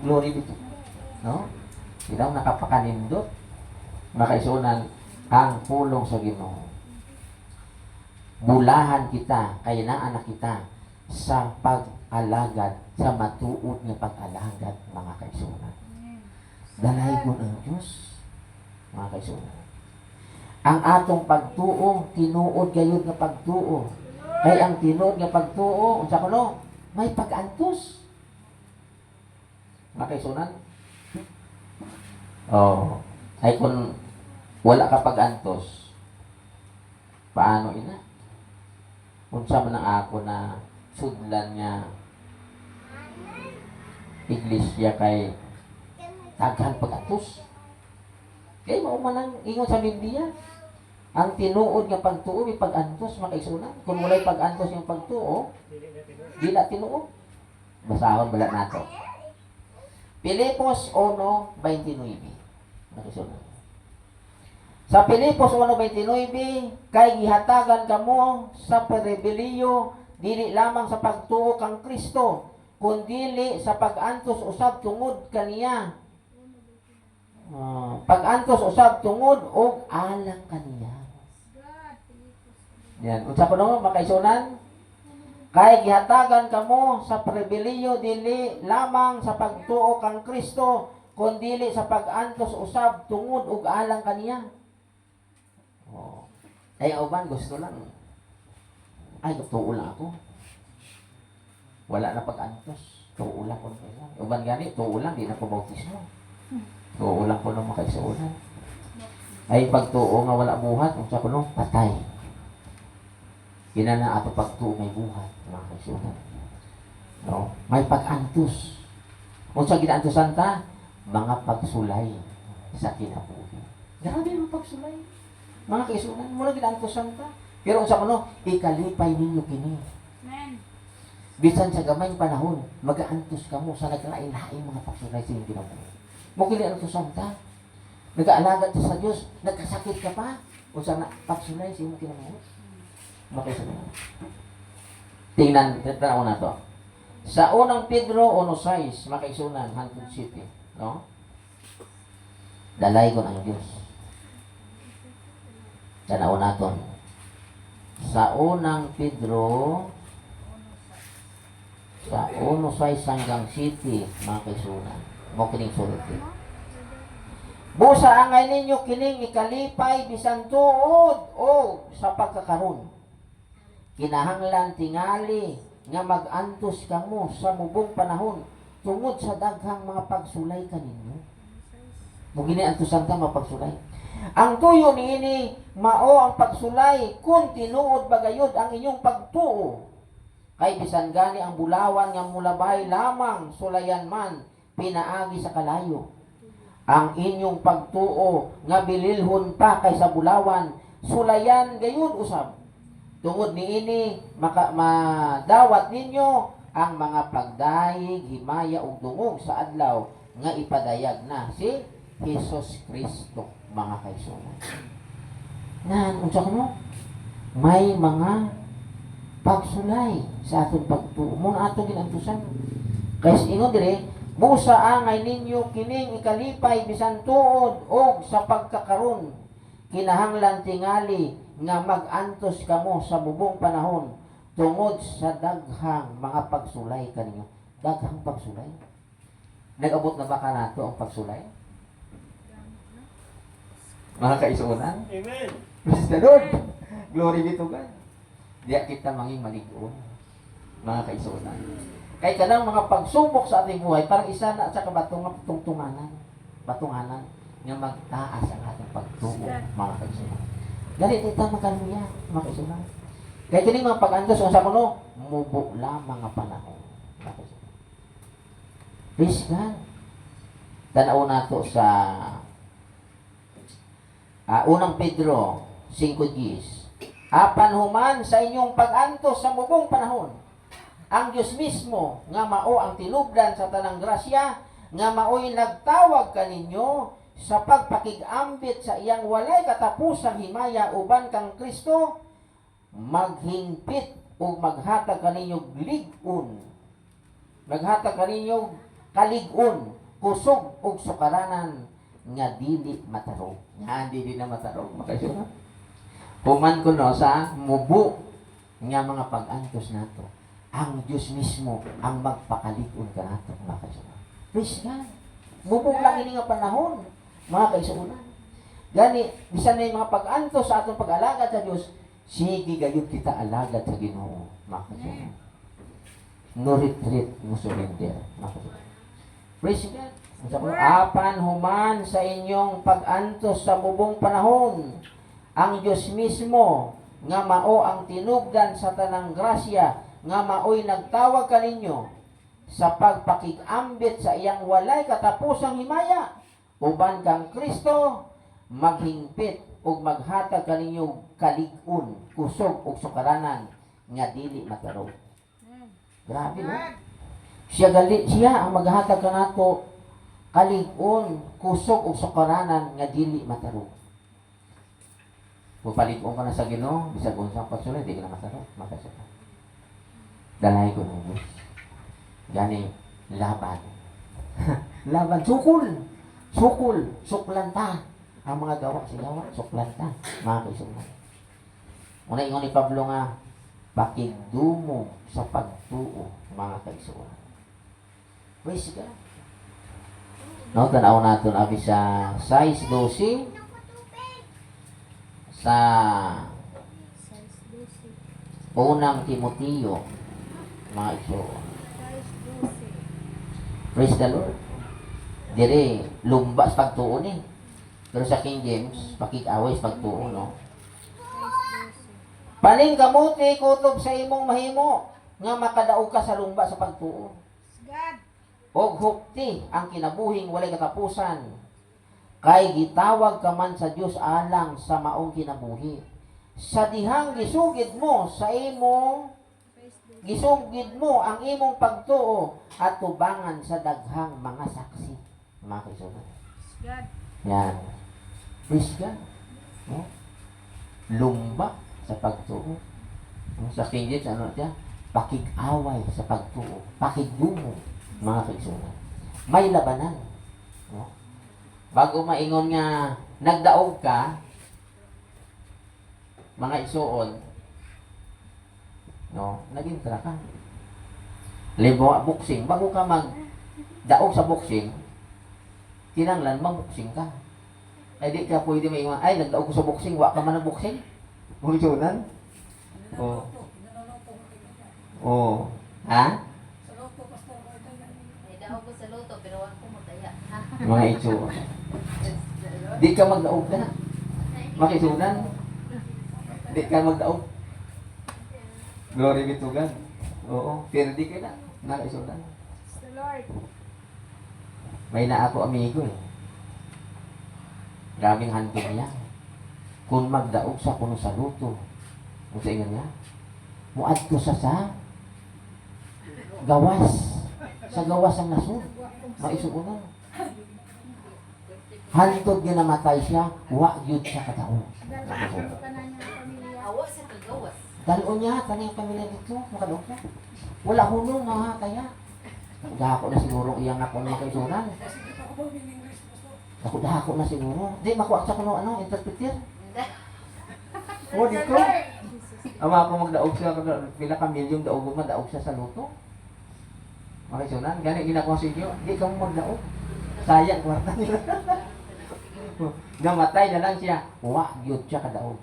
Glory be to God. No? Ilaw nakapakanindot, makaisunan ang pulong sa Ginoo. Bulahan kita, kaya na anak kita sa pag-alagad, sa matuod nga pag-alagad, mga kaisunan. Dalay ko ng Diyos, mga kaisunan. Ang atong pagtuo, tinuod gayud nga pagtuo. Kay ang tinuod nga pagtuo, unsa kuno? May pag-antos. Mga kaisunan. Oh, ay kung wala ka pag-antos, paano ina? Unsa man ang ako na sudlan nga iglesia kay daghan pag-antos. Kay mao man ang ingon sa Biblia. Ang tinuod nga pagtuo may pag-antos, mga kaisunan. Kung walay pag-antos yung pagtuo, di na tinuod. Basahon bala nato. Filipos 1:29. Mga kaisunan. Sa Filipos 1:29, kay gihatagan kamo sa perebeliyo dili lamang sa pagtuo kang Kristo, kundili sa pag-antos usab tungod kaniya. Pag-antos usab tungod og alang kaniya. Yan, unsa ko no makaisunan? Kay gihatagan kamo sa pribilehiyo dili lamang sa pagtuo kang Kristo, kundili sa pag-antos usab tungod og alang kaniya. Ay uban gusto lang. Ay tuo lang ako. Wala na pag-antos. Tuo lang ko. Uban gani tuo lang di na ko bautismo. Tuo lang ko nang makaisunan. Ay pagtuo nga wala buhat, unsa ko no patay. Ina na ato pagtuo may buhat, mga kaisunan. No, may pag-antos. Unsa ginaantosan ta? Mga pagsulay sa kinabuhi. Grabe mga pagsulay. Mga kaisunan, mula ginaantosan ta. Pero unsa ko no, ikalipay ninyo kini. Amen. Bisan sa gamay panahon, mag-aantos kamo sa naglain-lain mga pagsulay sa inyong kinabuhi. Mo kini antosan ta. Nag-aalaga ta sa Dios, nagkasakit ka pa. Unsa na pagsulay sa inyong kinabuhi? Makisunan. Tingnan, tanaw na to. Sa unang Pedro 1:6, makaisunan, 100 city. No? Dalay ko ng Diyos. Tanaw na to. Sa unang Pedro, sa 1:6 hanggang city, makaisunan. Mo kining sulod. Busa angay ninyo kining ikalipay bisan tuod o sa pagkakaroon. Kinahanglan tingali nga mag-antos kamo sa mubong panahon tungod sa daghang mga pagsulay kaninyo. Mugini antosan ta mga pagsulay. Ang tuyo niini mao ang pagsulay kung tinuod bagayod ang inyong pagtuo. Kay bisan gani ang bulawan nga mulabay lamang sulayan man pinaagi sa kalayo. Ang inyong pagtuo nga bililhon pa kaysa bulawan sulayan gayud usab. Tungod niini madawat ninyo ang mga pagdaig, himaya ug dungog sa adlaw nga ipadayag na si Hesus Kristo, mga kaisunan. Nan unsa kuno? May mga pagsulay sa aton pagtuo. Mo ato ginantusan. Kay ingon dire, busa angay ninyo kining ikalipay bisan tuod og sa pagkakaron. Kinahanglan tingali nga mag-antos kamo sa bubong panahon tungod sa daghang mga pagsulay kaninyo. Daghang pagsulay. Nag-abot na ba ka nato ang pagsulay? Mga kaisunan? Amen. Praise the Lord. Glory be to God. Diya kita manging malig-on. Mga kaisunan. Kay kanang mga pagsubok sa ating buhay, parang isa na sa kabatong tungtunganan. Batunganan nga magtaas ang ating pagtuo, mga kaisunan. Dali kita makaluya, mga kaisunan. Kaya kini mga pag-antos sa kuno, mubo lamang mga panahon. Mga kaisunan. Praise God. Tanaw nato sa unang Pedro 5:10. Apan human sa inyong pag-antos sa mubong panahon, ang Diyos mismo nga mao ang tinubdan sa tanang grasya, nga mao'y nagtawag kaninyo sa pagpakig-ambit sa iyang walay katapusang himaya uban kang Kristo, maghingpit o maghatag kaninyo lig-on. Maghatag kaninyo kalig-on, kusog o sukaranan nga dili matarong. Nga dili na matarong. Makasura. Puman ko no sa mubo nga mga pag-antos nato. Ang Diyos mismo ang magpakalig-on ka nato. Makasura. Praise God. Mubo lang ini nga panahon. Mga kaisunan. Gani, bisan na yung mga pag-antos sa atong pag-alagad sa Diyos, sige gayud kita alagad sa Ginoo. Mga kaisunan. No retreat, no surrender. Mga kaisunan. Praise God. Apan human sa inyong pag-antos sa mubong panahon, ang Diyos mismo nga mao ang tinubdan sa tanang grasya, nga mao'y nagtawag kaninyo sa pagpakig-ambit sa iyang walay katapusang himaya uban kang Kristo, maghingpit ug maghatag kaninyo kalig-on, kusog ug sukaranan nga dili matarong. Grabe no? Siya ang maghatag kanato kalig-on, kusog ug sukaranan nga dili matarong. Pupalig-on ka na sa Ginoo, bisag unsang pagsulay di ka na matarong, makasaka. Dalay ko ng Diyos. Gani, laban. Laban, sukul. Sukul, suklanta. Ang mga gawa, sigawa, suklanta. Mga kaisunan. Una ingon ni Pablo nga, pakigdumo sa pagtuo, mga kaisunan. Praise God. No, tanaw natin abi sa size 12 sa unang Timoteo, mga kaisunan. Praise the Lord. Dire, lumba sa pagtuo ni. Pero sa King James, pakig-away sa pagtuo, no? Paling kamuti, kutob sa imong mahimo, nga makadaog ka sa lumba sa pagtuo. God. Og hukti ang kinabuhing walay katapusan. Kay gitawag ka man sa Dios alang sa maong kinabuhi. Sa dihang gisugid mo sa imong gisugid mo ang imong pagtuo at tubangan sa daghang mga saksi. Mga kaisunan. God. Yan. Praise God. No? Lumba sa pagtuo. Sa King James, ano siya? Pakig-away sa pagtuo. Pakigdumo, mga kaisunan. May labanan. No? Bago maingon nga, nagdaog ka, mga isuon, no, nag-intra ka. Halimbawa, boxing. Bago ka magdaog sa boxing, kinanglan, mag-boxing ka. Ay di ka pwede maingon, ay, nagdaog ko sa boxing, wa ka man ng boxing. Bulsunan? Oo. Oo. Ha? May daog ko sa luto, pero wala ko mataya. Mga isuon. Di ka magdaog na. Makisunan. Di ka magdaog. Glory be to God. Oo. Pero di ka na. Nakisunan. The Lord. May na ako amigo eh. Grabing handog niya. Kung magdaog sa kuno sa luto, kung sa inyo niya, muad ko sa gawas. Sa gawas ang nasod. Maisuunan. Handog niya namatay siya, wa yun sa kataon. Dalawa ka na niya pamilya. Awa sa kagawas. Dalo niya, tanay pamilya dito, makadaog siya. Wala hunong mga kaya. Dako na siguro iyang ako ng kaisunan. Dako na siguro. Di, makuha sa kuno, interpreter. O, dito. Ama ako magdaog siya, pila ka milyong daog mo, daog siya sa luto. Makisunan, gani ginagawa sa inyo, di ka mo magdaog. Sayang kwarta nila. Namatay na lang siya, wa, yun siya kadaog.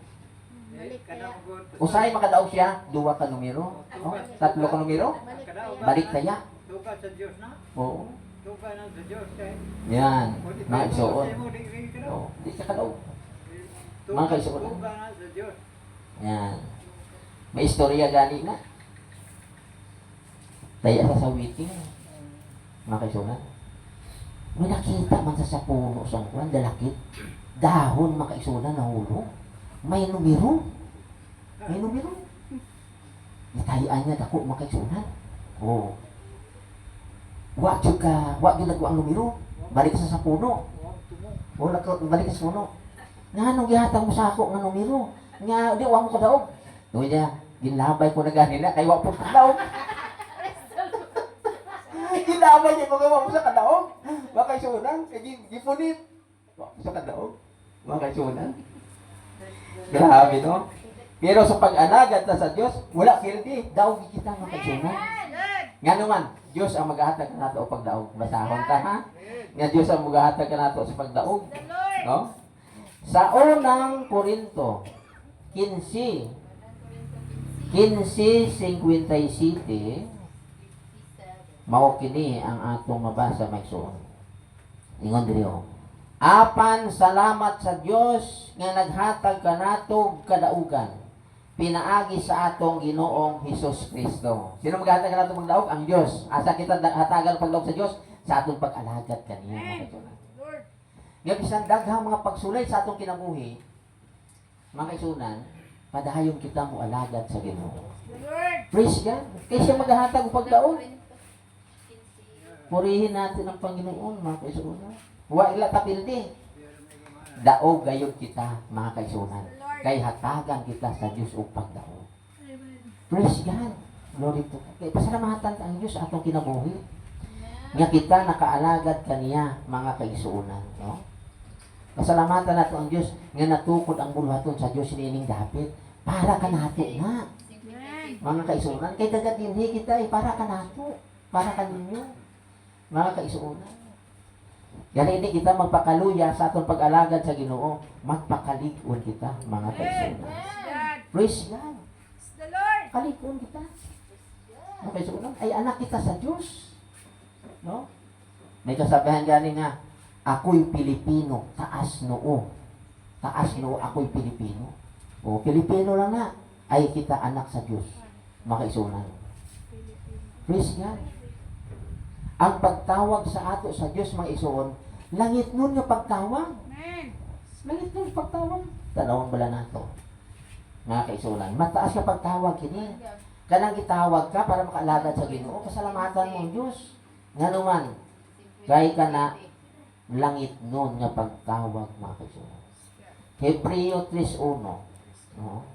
Usay makadaog siya, 2 ka numero, 3 ka numero, balik taya. Duka sa Diyos na? Oo. Duka na sa Diyos eh. Yan, mga isuon. Mo di rin ka daw. Oo, di siya kadaog. Duka- Mga kaisuon. Duka na sa Diyos. Yan. May istorya gani na. Taya sa sawiting. Mga kaisunan. May nakita man sa puno sa kuwan, dalakit. Dahon, mga kaisunan, nahulog. May numero. May numero. Itayaan niya dako, mga kaisunan. Oo. Wa jud nagwa ang numero. Balik sa puno. Huwag tumo. Balik sa puno. Nga, nung gihatag mo sa ako ng numero. Nga, di, wa mo kadaog. Doon niya, ginlabay ko na ganila, kay wa po kadaog. Ginlabay niya ko kay wa po sa kadaog. Wa kay sunan, kay gipunit. Wa po sa kadaog. Wa kay sunan. Grabe, no? Pero sa pag-alagad na sa Diyos, wala kildi. Daog kita mga kay sunan. Nga naman, Diyos ang maghahatag ka nato o pagdaog. Basahon ta, ha? Nga Diyos ang maghahatag ka nato sa pagdaog. The Lord. No? Sa unang Korinto 15:57 mao kini ang atong mabasa may suon. Ingon diri o. Apan salamat sa Dios nga naghatag kanato kadaugan pinaagi sa atong Ginoong Hesus Kristo. Sino maghatag kanato pagdaog? Ang Dios. Asa kita hatagan pagdaog sa Dios sa atong pag-alagad kaniya. Lord. Nga bisan daghang mga pagsulay sa atong kinabuhi, mga kaisunan, padayon kita mo alagad sa Ginoo. The Lord. Praise God. Kaya siya maghahatag og pagdaog. Purihin natin ang Panginoon, mga kaisunan. Wa ila tapildi. Daog gayud kita, mga kaisunan. Kay hatagan kita sa Dios og pagdaog. Praise God. Glory to God. Kaya pasalamatan ang Diyos sa atong kinabuhi. Nga kita nakaalagad kaniya mga kaigsuunan. No? Pasalamatan nato ang Diyos nga natukod ang buluhaton sa Diyos niining dapit. Para ka nato na. Mga kaigsuunan. Kaya dagat dinhi kita para ka nato. Para ka ninyo. Mga kaigsuunan. Yan hindi kita magpakaluya sa atong pag-alagad sa Ginoo. Magpakalig-on kita mga kaigsuunan. God. Praise God. Praise the Lord. Kalig-on kita. Mga kaigsuunan. Ay anak kita sa Diyos. No? May kasabihan gani nga, ako'y Pilipino, taas noo. Taas noo, ako'y Pilipino. O, Pilipino lang na, ay kita anak sa Diyos. Mga kaigsuunan. Praise God. Ang pagtawag sa ato sa Diyos, mga isuon, langit nun yung pagtawag. Amen. Langit nun yung pagtawag. Tanawang bala nato. Mga kaisulan, mataas ka pagtawag kini. Kanang gitawag ka para makaalagad sa Ginoo, pasalamatan mo ang Diyos. Nga naman, kay ka na langit nun nga pagtawag, mga kaisulan. Hebreo 3:1. No?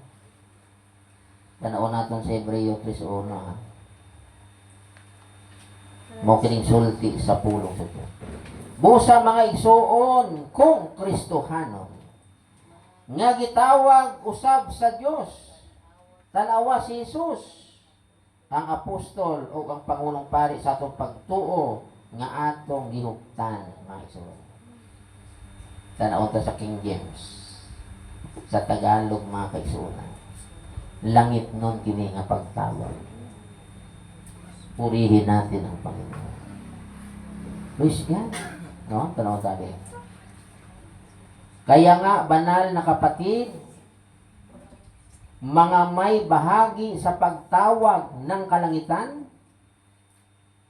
Tanaw natin sa Hebreo 3:1. Ha? Mo kining sulti sa pulong sa Diyos. Busa mga igsuon kung Kristohanon nga gitawag usab sa Diyos. Tanawa si Jesus ang apostol o ang pangulong pari sa atong pagtuo nga atong gihuptan, mga igsuon. Tanaw ta sa King James. Sa Tagalog, mga kaigsuonan. Langit nun kini nga pagtawag. Purihin natin ang Panginoon. Praise God. No? Tanaw tabi. Kaya nga, banal na kapatid, mga may bahagi sa pagtawag ng kalangitan,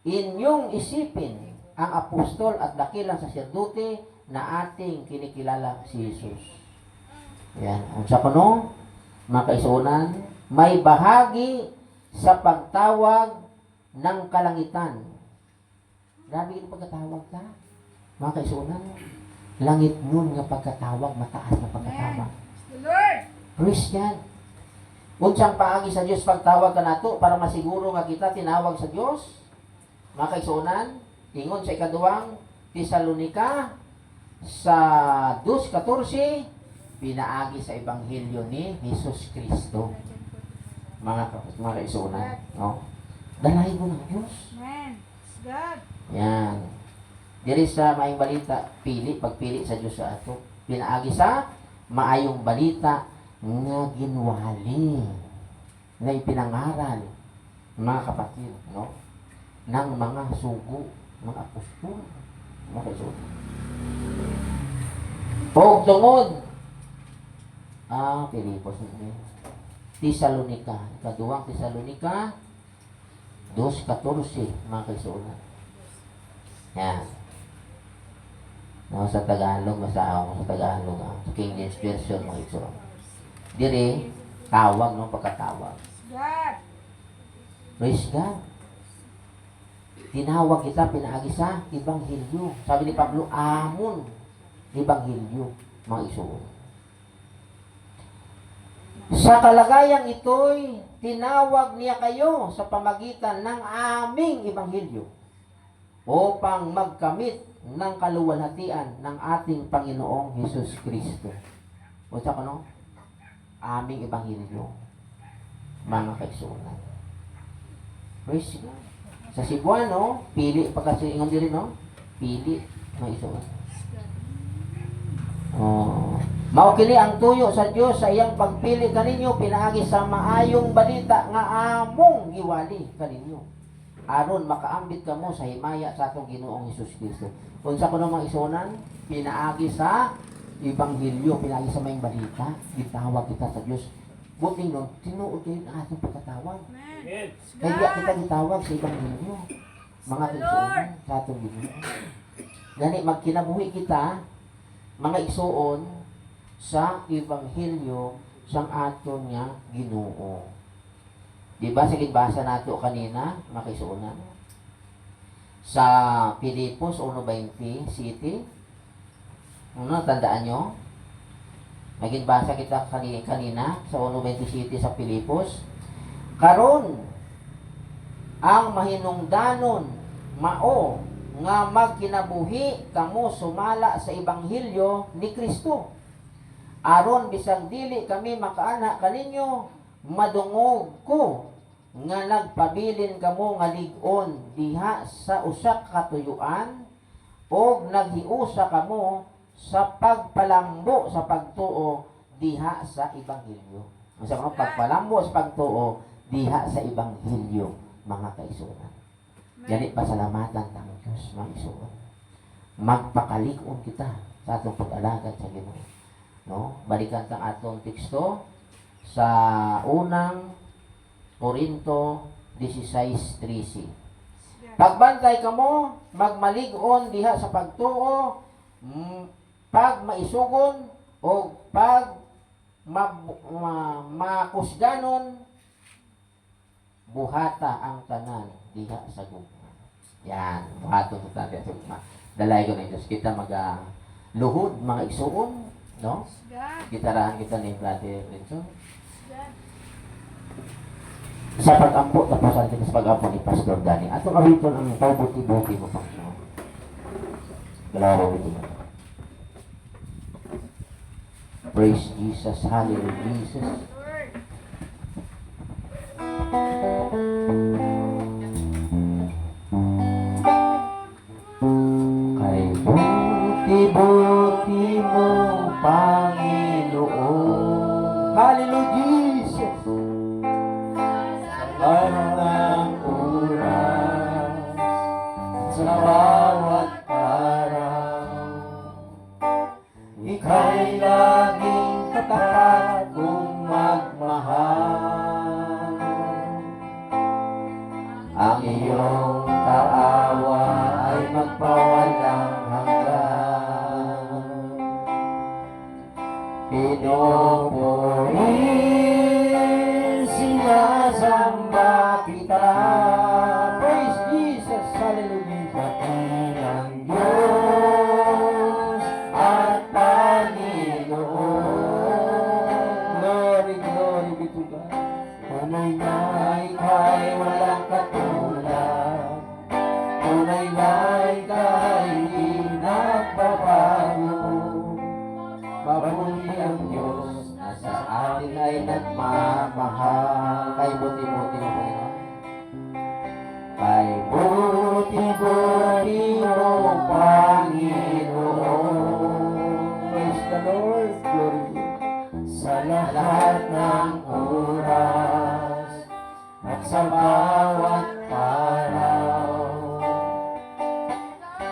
inyong isipin ang apostol at dakilang saserdote na ating kinikilala si Jesus. Yan. Ang sa kuno, mga kaisunan, may bahagi sa pagtawag ng kalangitan. Grabe yung pagkatawag ka. Mga kaisunan, langit nun nga pagkatawag, mataas na pagkatawag. Praise the Lord. Praise God. Unsang paagi sa Diyos pagtawag ka nato para masiguro nga kita tinawag sa Diyos. Mga kaisunan, ingon sa ikaduwang Tesalonika sa 2:14, pinaagi sa Ebanghelyo ni Jesus Kristo. Mga kaisunan, no? Dalahin mo ng Diyos. Amen. Praise God. Yan. Diri sa maayong balita, pagpili sa Diyos sa ato. Pinaagi sa maayong balita nga ginwali, nga ipinangaral, mga kapatid, no? Ng mga sugo, mga apostol, mga kaisunan. O tungod, Pilipos, Tesalonika, ikaduwang Tesalonika, 2:14, mga kaisunan. Yan. No, sa Tagalog, masahaw mo sa Tagalog, sa King James Version, mga kaisunan. Dire, tawag, no, pagkatawag. God. Praise God. Tinawag kita, pinaagi sa Ebanghelyo. Sabi ni Pablo, amon, Ebanghelyo, mga isuon. Sa kalagayang ito'y tinawag niya kayo sa pamagitan ng aming Ebanghelyo upang magkamit ng kaluwalhatian ng ating Panginoong Hesus Kristo. O sa kano? Aming Ebanghelyo, mga kaisunan. Praise God. Sa Cebuano, pili, pagkasingon din no? Pili, mga isunan. Mao kini ang tuyo sa Dios sa iyang pagpili kaninyo pinaagi sa maayong balita nga among giwali kaninyo aron makaambit kamo sa himaya sa atong Ginoong Hesus Kristo. Unsa kuno mga isunan, pinaagi sa Ebanghelyo, pinaagi sa maayong balita, gitawag kita sa Dios. Buting nun, tinuod kayo ang atong pagkatawag. Amen. Kaya kita gitawag sa Ebanghelyo, mga kaisuon sa atong Ginoo. Gani magkinabuhi kita, mga isuon, sa Ebanghelyo sang aton nga Ginoo. Di ba sa basa nato kanina, mga kaisunan? Sa Pilipos 1:20 City. Ano, tandaan nyo? Naginbasa kita kanina sa 1:20 City sa Pilipos. Karon, ang mahinungdanon mao nga magkinabuhi kamo sumala sa ebanghelyo ni Kristo. Aron bisag dili kami makaana kaninyo, madungog ko nga nagpabilin kamo nga lig-on diha sa usa ka tuyuan o naghiusa kamo sa pagpalambo sa pagtuo diha sa ebanghelyo. Sa mga pagpalambo sa pagtuo diha sa ebanghelyo, mga kaisunan. Ganit pasalamatan tamo Diyos, mga isuon. Magpakalig-on kita sa atong pag-alagad sa Ginoo. No? Balikan tang atong teksto sa unang Korinto 16:13. Pagbantay kamo, magmalig-on diha sa pagtuo, pag maisugon o pag makusganon, buhata ang tanan diha sa gugma. Yan, buhaton ko tayo sa gugma. Dalay ko na Diyos kita luhod mga isuon, no? Gitarahan kita ni Brother Renzo. Sa pag-ampo, tapusan kita sa pag-ampo ni Pastor Dani. At ang awiton ang paubuti-buti mo pang no? Glory to God. Praise Jesus. Hallelujah, Jesus. Kay buti-buti mo, Panginoon. Hallelujah, Jesus. Sa ng oras, sa bawat araw, ika'y laging katapat kong magmahal. Ang iyong kaawa ay magpawalang hanggan. Pinupurin, sinasamba kita. Praise Jesus, hallelujah. Dakilang Diyos at Panginoon. Glory, glory be to God. Tunay na ika'y walang katulad. Tunay na ika'y di nagbabago. Mabuti ang Diyos na sa atin ay nagmamahal. Kay buti-buti mo, Panginoon. Kay buti-buti mo, Panginoon. Praise the Lord. Glory. Sa lahat ng oras at sa bawat araw,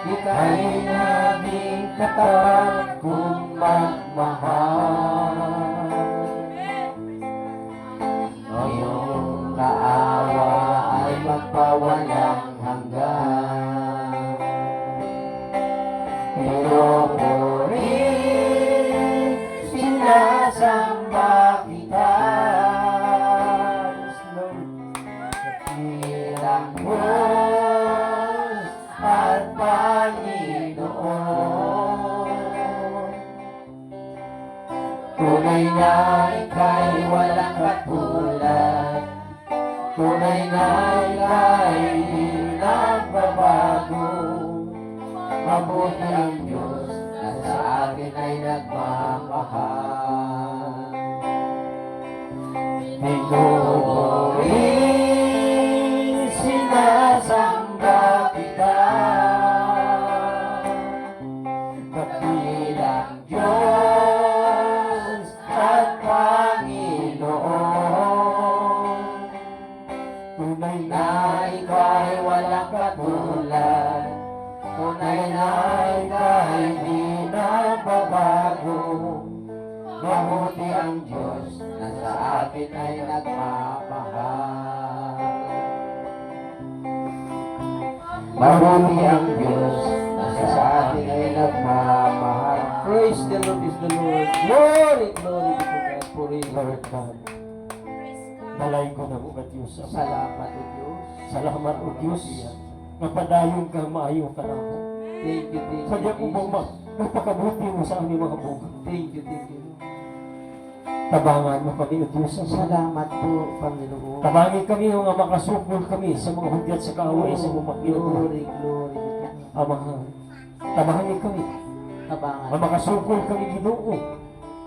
ika'y naging katapat kong magmahal. Ang iyong kaawa ay magpawalang hanggan. Pinupurin, sinasamba kita. Dakilang Diyos at Panginoon. Tunay na ika'y walang katulad. Tunay na ika'y di nagbabago. Mabuti ang Diyos na sa akin ay nagmamahal. Pinupurin, sinasamba kita. Dakilang Diyos at Panginoon. Tunay na ika'y walang katulad. Tunay na ika'y di nagbabago. Mabuti ang Diyos na sa atin ay nagmamahal. Mabuti ang Diyos na sa atin ay nagmamahal. Praise the Lord, is the Lord. Glory, glory to God. Forever God. Dalay ko na mga Diyos. Salamat o Diyos. Salamat o Diyos. Napadayon ka, maayo ka na ako. Thank you, thank you. Sadya ko bang napakabuti mo sa aming mga buhay. Thank you, thank you. Tabangan mo kami, O Diyos. Salamat po, Panginoon. Tabangin kami o nga makasukol kami sa mga hudyat sa kaaway sa mga Panginoon. Glory, glory. Amahan. Tabangin kami. Tabangan. Nga makasukol kami, Ginoo,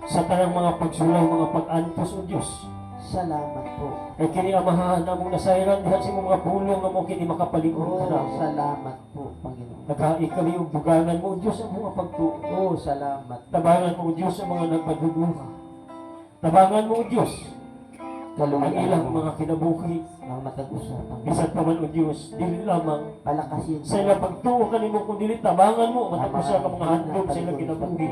sa tanang mga pagsulay, mga pag-antos, O Diyos. Salamat po. Kay kini amahan among nasayran diha sa imong mga pulong nga mo kini makapalig-on Oh, ka. salamat po, Panginoon. Naghain kami og dugangan mo, O Diyos, ang mga pagtuo. Oh, salamat. Tabangan mo, O Diyos, ang mga nagpaduduha. Tabangan mo, O Diyos, ang Kaluyan ilang mo. mga kinabuhi. Ang matag-usapan. Bisan pa man, O Diyos, dili lamang Palakasin. sa ilang pagtuo kanimo kung dili tabangan mo matapos sa mga handog sa ilang kinabuhi.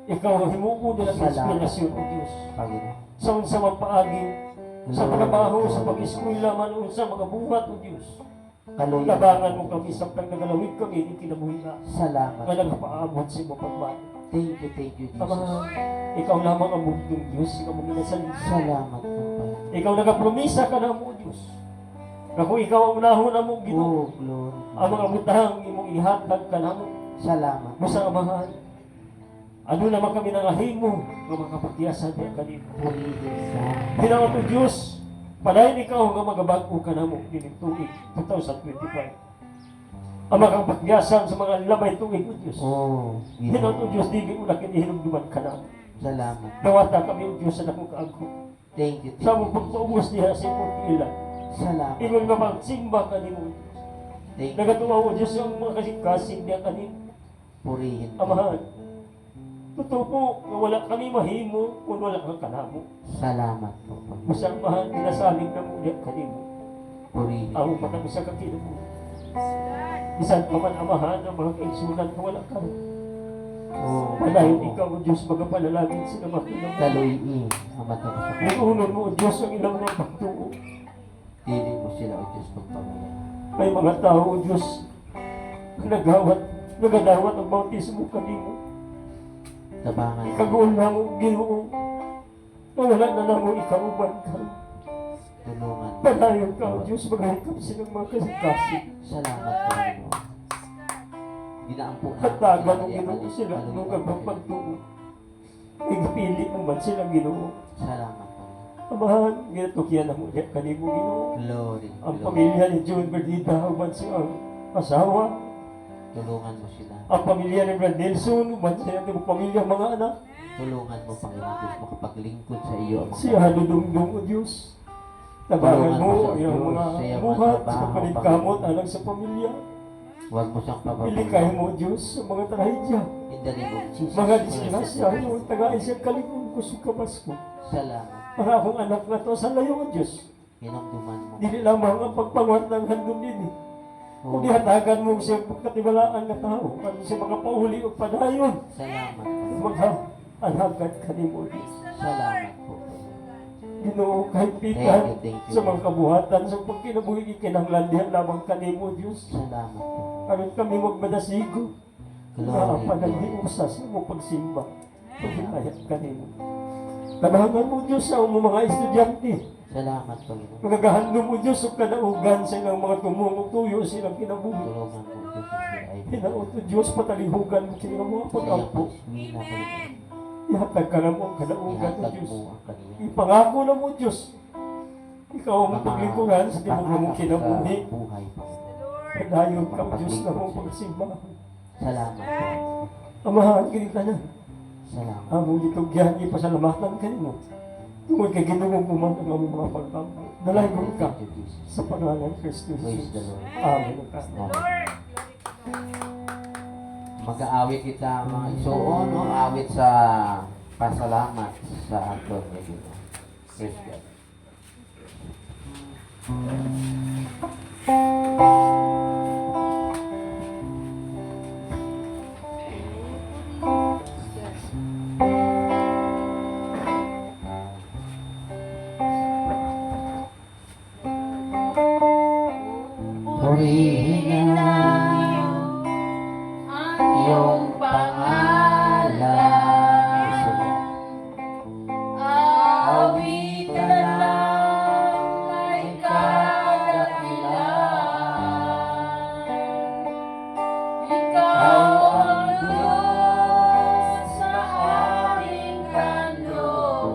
Ikaw ang himuko nila sa inspirasyon, O Diyos. Panginoon. Sa unsa man paagi, sa trabaho, sa pag-eskwela man, unsa mga buhat, O Diyos. Kaluyan. Tabangan mo kami samtang nagalawig kami ni kinabuhi na. Salamat. Nga nagpaabot sa imong pagbati. Thank you, Jesus. Ama, ikaw lamang ang bugtong Diyos, ikaw ang minasalin. Salamat po, Panginoon. Ikaw nagapromisa ka na mo, Diyos. Na kung ikaw ang unahon na mong Ginoo, Oh, glory. ang mga butang imong ihatag ka na mo, Salamat. mo sa amahan. Ano naman kami nangahimo nga makapagyasan niya kanino. Purihin sa Ginawa ko Diyos, palayan ikaw nga magabago ka na mo dining tuig 2025. Ang makapagyasan sa mga lamay tuig o Diyos. Oh, Ginawa ko Diyos, di mo na kinihinugduman ka na. salamat. Dawata kami o Diyos sa nakong kaagko. Thank you. Sa mong pagpaubos niya sa imong ilan. Salamat. Ingon nga magsimba kanimo. Thank you. Nagatuwa o Diyos ang mga kasing-kasing niya kanimo. Purihin. Amahan. Totoo po, nga wala kami mahimo kung wala kang kanamo. Salamat po, Panginoon. Masang mahal, pinasaling na muli kanimo. Purihin. Ang makami sa kakino mo. Bisan pa man amahan ang mga kaigsunan na wala ka. Oh, Palayon ikaw o Diyos, magapanalangin sila makinang. Kaluyin. Ang matag-usapan. Iunon mo o Diyos ang ilang mga pagtuo. Dili mo sila, O Diyos, pagpamilya. May mga tao o Diyos, nagadawat ang bautismo kanimo. Tabangan. Ikagoon na mo, Ginoo. Na wala na na mo ikauban ka. Tulungan. Palayon ka o Diyos, magahikap silang mga kasing-kasing. Salamat, Panginoon. Ginaampo na. Hatagan mo Ginoo sila nung pagpagtuo. Igpili mo man silang Ginoo. Salamat, Panginoon. Amahan, ginatukyan na mo diyan kanimo Ginoo. Glory. Ang Glory. pamilya ni John Bernita, man siyang asawa. Tulungan mo sila. Ang pamilya ni Brad Nelson, man siya ang pamilya mga anak. Tulungan mo, Panginoon Diyos, makapaglingkod sa iyo. ang mga- Siya haludungdung o Diyos. Tabangan mo Tulungan mo sa yung Diyos, mga sa iyong buhat, mga sa trabaho, kapaligkamot, alang sa pamilya. Huwag mo siyang Pilikay pababayaan. mo Diyos sa mga trahedya. In the name of Jesus. Mga disgrasya, yung tagay siya kalingon ko sa kabasko. Salamat. Para akong anak na to sa layo o Diyos. Hinamduman mo. Dili lamang ang pagpangat ng handong din. Oh, Kung dihatagan mo siya pagkatiwalaan na tao, kung siya makapauli o padayon, salamat. magha-alagad ka ni mo. Salamat po. Ginoo kahit Thank pitan you. sa mga kabuhatan sa pagkinabuhi kinahanglandihan lamang ka ni mo, Diyos. Salamat po. Aron kami magmadasigo. Glory, Naapan ang glory. hiusas mo pagsimba. Pagkayat ka ni mo. Tabangan mo, Diyos, sa mga estudyante. Salamat, Panginoon. Magagahando mo, Diyos, ang kadaugan sa ilang mga tumungong tuyo silang kinabuhi. Tulungan mo, Diyos, ang sila ay Hinauto, Diyos, patalihugan mo sila mga sa iyong pag-ampo. paswina, Panginoon. Ihatag ka na mo ang kadaugan mo, Ihatag Diyos. mo ang kaniyang Ipangako na mo, Diyos. Ikaw ang mga paglingkuran sa timog na mong pangarap kinabuhi. sa buhay, Panginoon. Padayon ka, O Diyos, na mong pagsimba. Salamat, Panginoon. Amahan, kinig ka na. Salamat. Among gitugyan, ipasalamatan ka nimo. Tungod kay Ginoo man ang among mga pagkampo. Dalaygon ka Thank you, Jesus. sa pangalan ni Kristo Praise the Jesus. Lord. Amen. Amen. Mag-aawit kita mga isuon, no? Awit sa pasalamat sa aton ni Ginoo. Praise God. Purihin na iyong pangalan. Awitan lang ay kadakilaan. Ikaw ang Diyos sa aming kanlooban.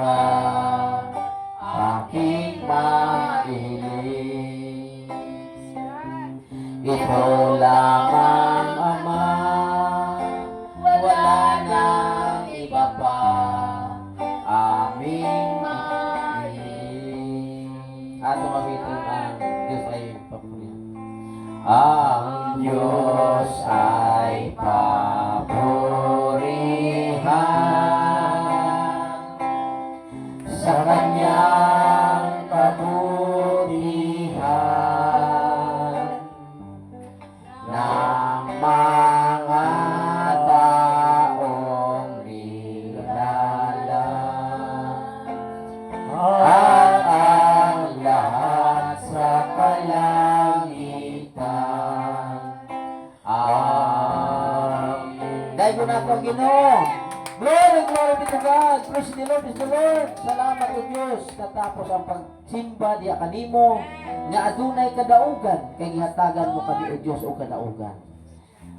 ka, aking mahiling. Ito lamang, Ama, wala nang iba pa, aming mahiling. Ato mabitin ang Diyos ay papurihan. Ang Diyos ay papurihan sa kanyang kabutihan ng mga taong nilala at ang lahat sa kalangitan. Amen. Dahil ko na ito ang Ginoo. Glory, glory be to God. Praise the Lord, praise the Lord. Salamat o Diyos. Natapos ang pagsimba diya kanimo nga adunay kadaugan kay gihatagan mo kami o Diyos o kadaugan.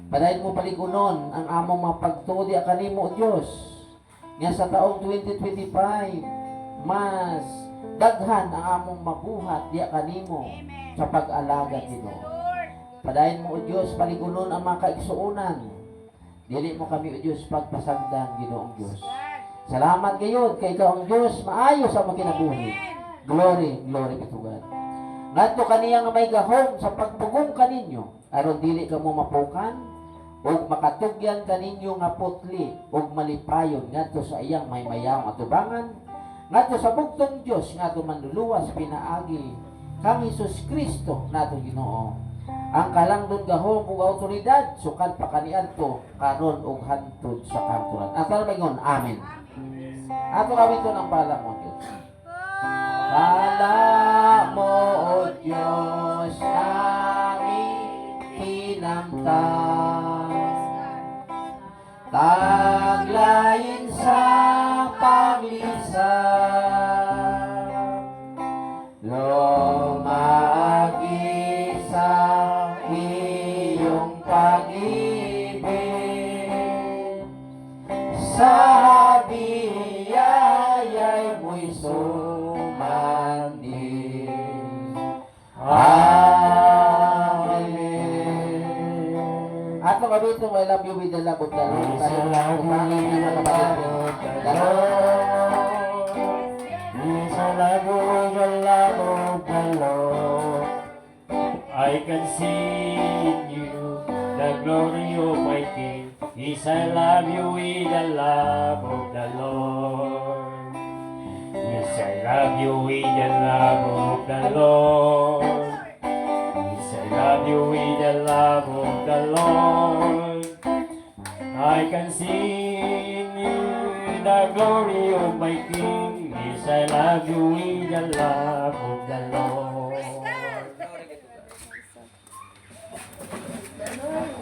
Padayon mo paligunon ang among mapagtuo diya kanimo o Diyos. Nga sa taong 2025 mas daghan ang among mabuhat diya kanimo sa pag-alaga Ginoo. Padayon mo o Diyos paligunon ang mga kaigsuonan. Dili mo kami o Diyos pagpasagdan, Ginoong Diyos. Salamat gayon kay ikaw ang Diyos, maayos ang makinabuhi. Glory, glory be to God. Ngadto kaniya nga may gahom sa pagpugong kaninyo, aron dili ka mo mapukan, o makatugyan kaninyo nga putli, o malipayon ngadto sa iyang may mayawang atubangan, ngadto sa bugtong Diyos ngadto manluluwas pinaagi kang Hesus Kristo nato Ginoo. Ang kalangdon gahom ug awtoridad sukad pa kaniadto karon ug hantod sa kanturan. Atal mayon, amen. Ato kami to ng pala mo Diyos. Pala mo o Diyos aming kinamtan, taglayin sa paglisan, lumagi sa iyong pag-ibig, sa biyaya'y mo'y sumandi. Amen. At mga kabitong, I love you with the love of the Lord. I can see in you the glory of my King. Yes, I love you with the love of the Lord. Yes, I love you with the love of the Lord. Yes, I love you with the love of the Lord. I can see in you the glory of my King. Yes, I love you with the love of the Lord. The Lord.